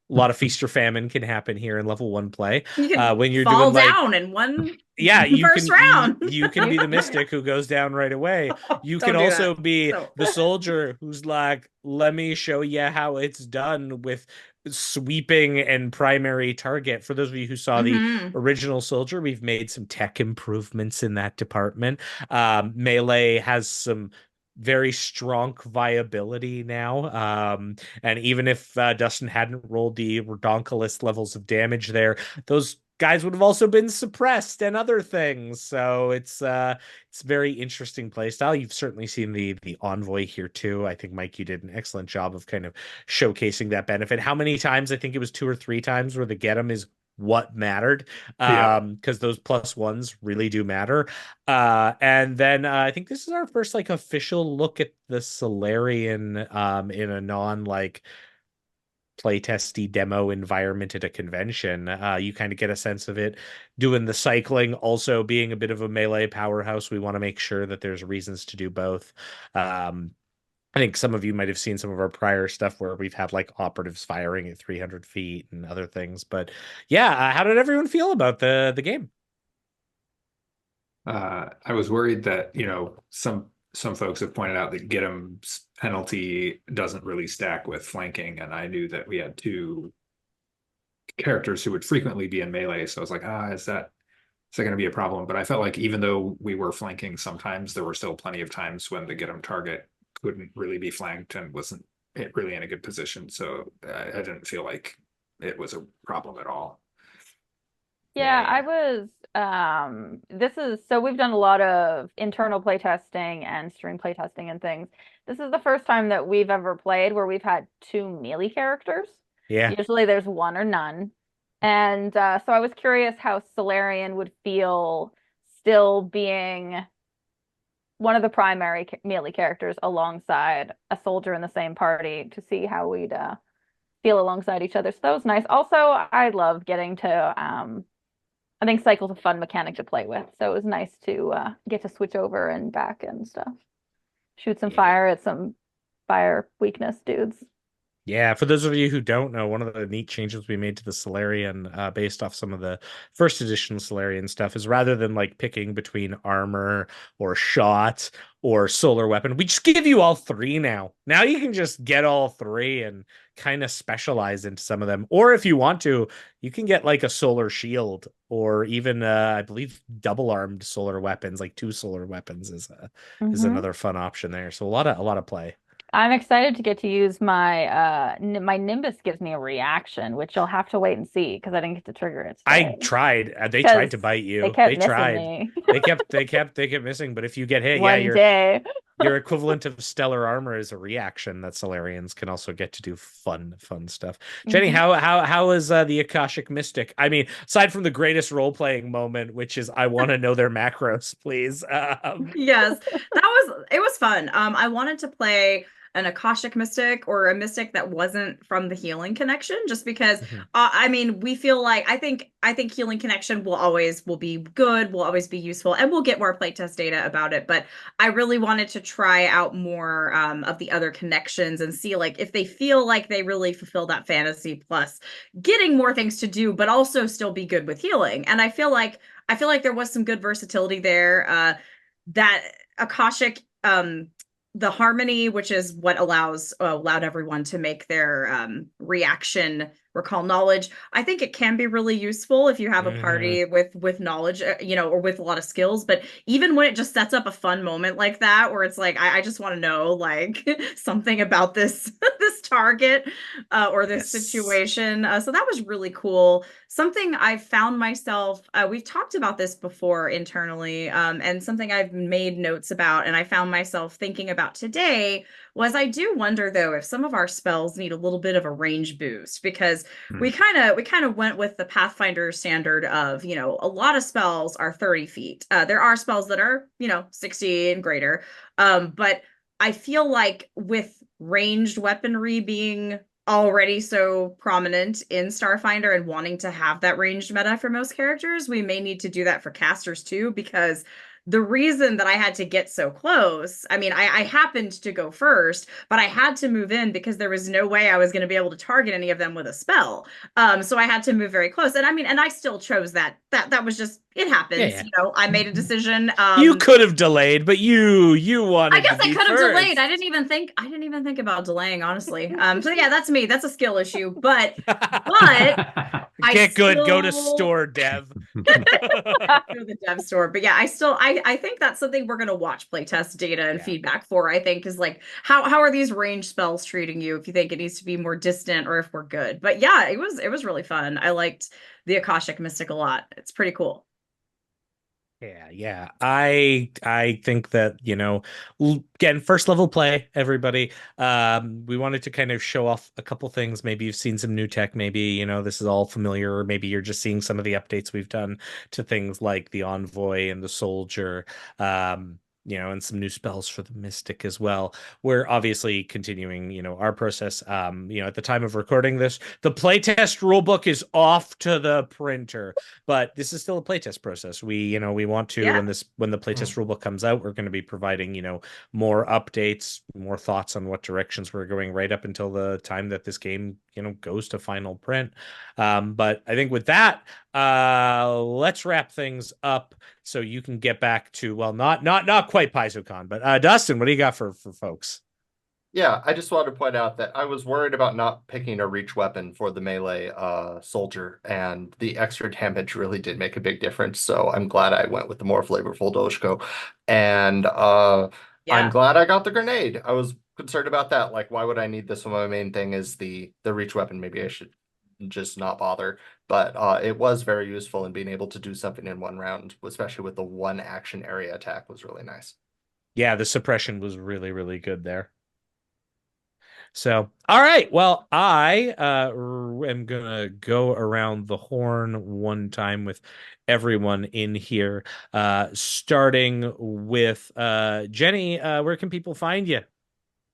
a lot of feast or famine can happen here in level 1 play. You can when you're fall doing down in one you first can round. you can be the mystic who goes down right away. You Don't can do also that. be No. the soldier who's like, let me show you how it's done with sweeping and primary target. For those of you who saw the original soldier, we've made some tech improvements in that department. Melee has some very strong viability now. And even if Dustin hadn't rolled the redonkulous levels of damage there, those guys would have also been suppressed and other things. So it's very interesting playstyle. You've certainly seen the Envoy here too. I think, Mike, you did an excellent job of kind of showcasing that benefit. How many times? I think it was 2 or 3 times where the get 'em is what mattered, because those +1s really do matter. And then I think this is our first like official look at the Solarian in a non like playtesty demo environment at a convention. You kind of get a sense of it doing the cycling, also being a bit of a melee powerhouse. We want to make sure that there's reasons to do both. I think some of you might have seen some of our prior stuff where we've had like operatives firing at 300 feet and other things. But yeah, how did everyone feel about the game? I was worried that, some folks have pointed out that get 'em's penalty doesn't really stack with flanking, and I knew that we had 2 characters who would frequently be in melee, so I was like, is that going to be a problem? But I felt like even though we were flanking sometimes, there were still plenty of times when the get 'em target couldn't really be flanked and wasn't really in a good position, so I didn't feel like it was a problem at all. Yeah, I was so we've done a lot of internal playtesting and stream playtesting and things. This is the first time that we've ever played where we've had 2 melee characters. Yeah. Usually there's 1 or none. And so I was curious how Solarian would feel still being one of the primary melee characters alongside a soldier in the same party, to see how we'd feel alongside each other. So that was nice. Also, I love getting to I think cycle's a fun mechanic to play with, so it was nice to get to switch over and back and stuff. Shoot some fire at some fire weakness dudes. Yeah, for those of you who don't know, one of the neat changes we made to the Solarian, based off some of the first edition Solarian stuff, is rather than like picking between armor or shot or solar weapon, we just give you all 3 now. Now you can just get all 3 and kind of specialize into some of them. Or if you want to, you can get like a solar shield, or even I believe double armed solar weapons, like 2 solar weapons is another fun option there. So a lot of play. I'm excited to get to use my my Nimbus gives me a reaction, which you'll have to wait and see because I didn't get to trigger it today. I tried. They tried to bite you. They tried. Me. they kept missing. But if you get hit, One day. your equivalent of stellar armor is a reaction that Solarians can also get to do fun stuff. Jenny, how is the Akashic Mystic? I mean, aside from the greatest role playing moment, which is I want to know their macros, please. Yes, it was fun. I wanted to play an Akashic mystic or a mystic that wasn't from the healing connection, just because I mean, we feel like I think healing connection will be good, will always be useful, and we'll get more playtest data about it. But I really wanted to try out more of the other connections and see like if they feel like they really fulfill that fantasy plus getting more things to do, but also still be good with healing. And I feel like there was some good versatility there. That Akashic, the harmony, which is what allowed everyone to make their reaction recall knowledge. I think it can be really useful if you have a party with knowledge, or with a lot of skills. But even when it just sets up a fun moment like that, where it's like, I just want to know like something about this this target or this situation. So that was really cool. Something I've found myself, we've talked about this before internally, and something I've made notes about, and I found myself thinking about today was I do wonder though if some of our spells need a little bit of a range boost, because we kind of went with the Pathfinder standard of, a lot of spells are 30 feet. There are spells that are, 60 and greater. But I feel like with ranged weaponry being already so prominent in Starfinder and wanting to have that ranged meta for most characters, we may need to do that for casters too, because the reason that I had to get so close, I mean, I happened to go first, but I had to move in because there was no way I was going to be able to target any of them with a spell. So I had to move very close. And I mean, and I still chose that. That was just, it happens. Yeah. I made a decision. You could have delayed, but you wanted I guess to I be could have first. delayed. I didn't even think about delaying, honestly. So yeah, that's me. That's a skill issue. But Get good. Go to store dev. Go to the dev store. But yeah, I think that's something we're gonna watch playtest data and feedback for. I think is like how are these range spells treating you, if you think it needs to be more distant or if we're good. But yeah, it was really fun. I liked the Akashic Mystic a lot. It's pretty cool. Yeah. I think that, again, first level play, everybody. We wanted to kind of show off a couple things. Maybe you've seen some new tech. Maybe, this is all familiar, or maybe you're just seeing some of the updates we've done to things like the Envoy and the Soldier. And some new spells for the Mystic as well. We're obviously continuing, our process. At the time of recording this, the playtest rulebook is off to the printer, but this is still a playtest process. We want to, when the playtest rulebook comes out, we're going to be providing, more updates, more thoughts on what directions we're going right up until the time that this game, goes to final print. But I think with that, let's wrap things up so you can get back to, well, not quite PaizoCon, but Dustin, what do you got for folks? Yeah, I just wanted to point out that I was worried about not picking a reach weapon for the melee soldier, and the extra damage really did make a big difference. So I'm glad I went with the more flavorful Doshko. And I'm glad I got the grenade. I was concerned about that. Like, why would I need this when my main thing is the reach weapon? Maybe I should just not bother. But it was very useful in being able to do something in one round, especially with the one action area attack was really nice. Yeah, the suppression was really, really good there. So, all right. Well, I am going to go around the horn one time with everyone in here, starting with Jenny. Where can people find you?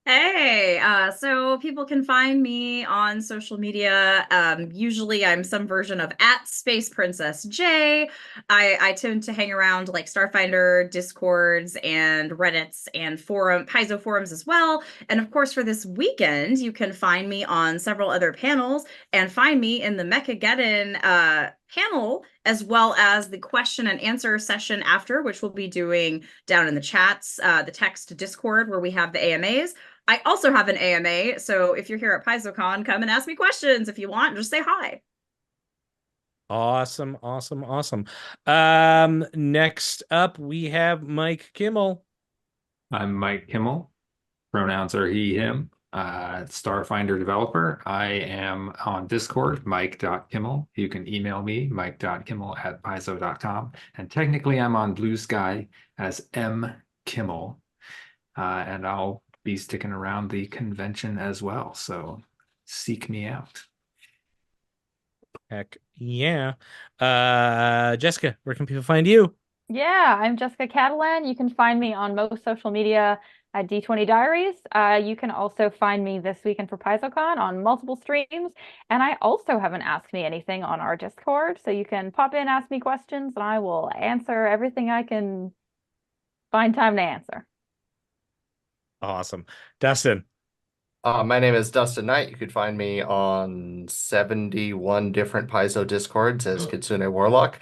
Hey, so people can find me on social media. Usually I'm some version of @SpacePrincessJ. I tend to hang around like Starfinder, Discords, and Reddits and Paizo forums as well. And of course, for this weekend, you can find me on several other panels and find me in the Mechageddon panel, as well as the question and answer session after, which we'll be doing down in the chats, the text Discord where we have the AMAs. I also have an AMA, so if you're here at PaizoCon, come and ask me questions if you want. Just say hi. Awesome. Next up, we have Mike Kimmel. I'm Mike Kimmel. Pronouns are he, him. Starfinder developer. I am on Discord, mike.kimmel. You can email me, mike.kimmel@paizo.com. And technically, I'm on Blue Sky as M. Kimmel. And I'll be sticking around the convention as well. So seek me out. Heck yeah. Jessica, where can people find you? Yeah, I'm Jessica Catalan. You can find me on most social media at D20 Diaries. You can also find me this weekend for PaizoCon on multiple streams. And I also have an Ask Me Anything on our Discord. So you can pop in, ask me questions, and I will answer everything I can find time to answer. Awesome. Dustin. My name is Dustin Knight. You could find me on 71 different Paizo Discords as Kitsune Warlock.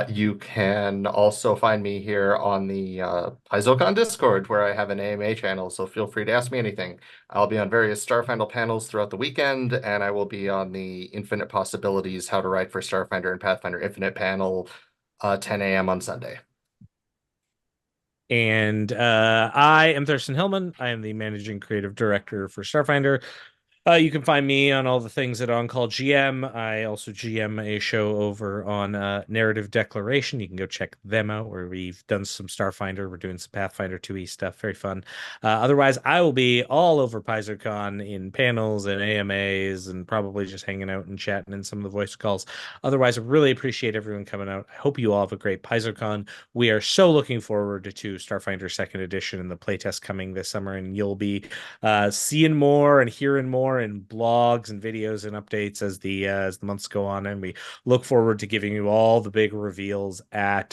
You can also find me here on the PaizoCon Discord, where I have an AMA channel, so feel free to ask me anything. I'll be on various Starfinder panels throughout the weekend, and I will be on the Infinite Possibilities How to Write for Starfinder and Pathfinder Infinite panel 10 a.m. on Sunday. And I am Thurston Hillman. I am the managing creative director for Starfinder. You can find me on all the things at On Call GM. I also GM a show over on Narrative Declaration. You can go check them out, where we've done some Starfinder. We're doing some Pathfinder 2e stuff. Very fun. Otherwise, I will be all over PaizoCon in panels and AMAs and probably just hanging out and chatting in some of the voice calls. Otherwise, I really appreciate everyone coming out. I hope you all have a great PaizoCon. We are so looking forward to Starfinder 2nd Edition and the playtest coming this summer, and you'll be seeing more and hearing more in blogs and videos and updates as the months go on, and we look forward to giving you all the big reveals at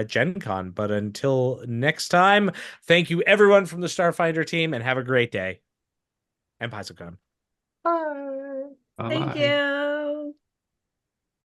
Gen Con. But until next time, thank you everyone from the Starfinder team, and have a great day. And PaizoCon. Bye. Thank Bye-bye. you.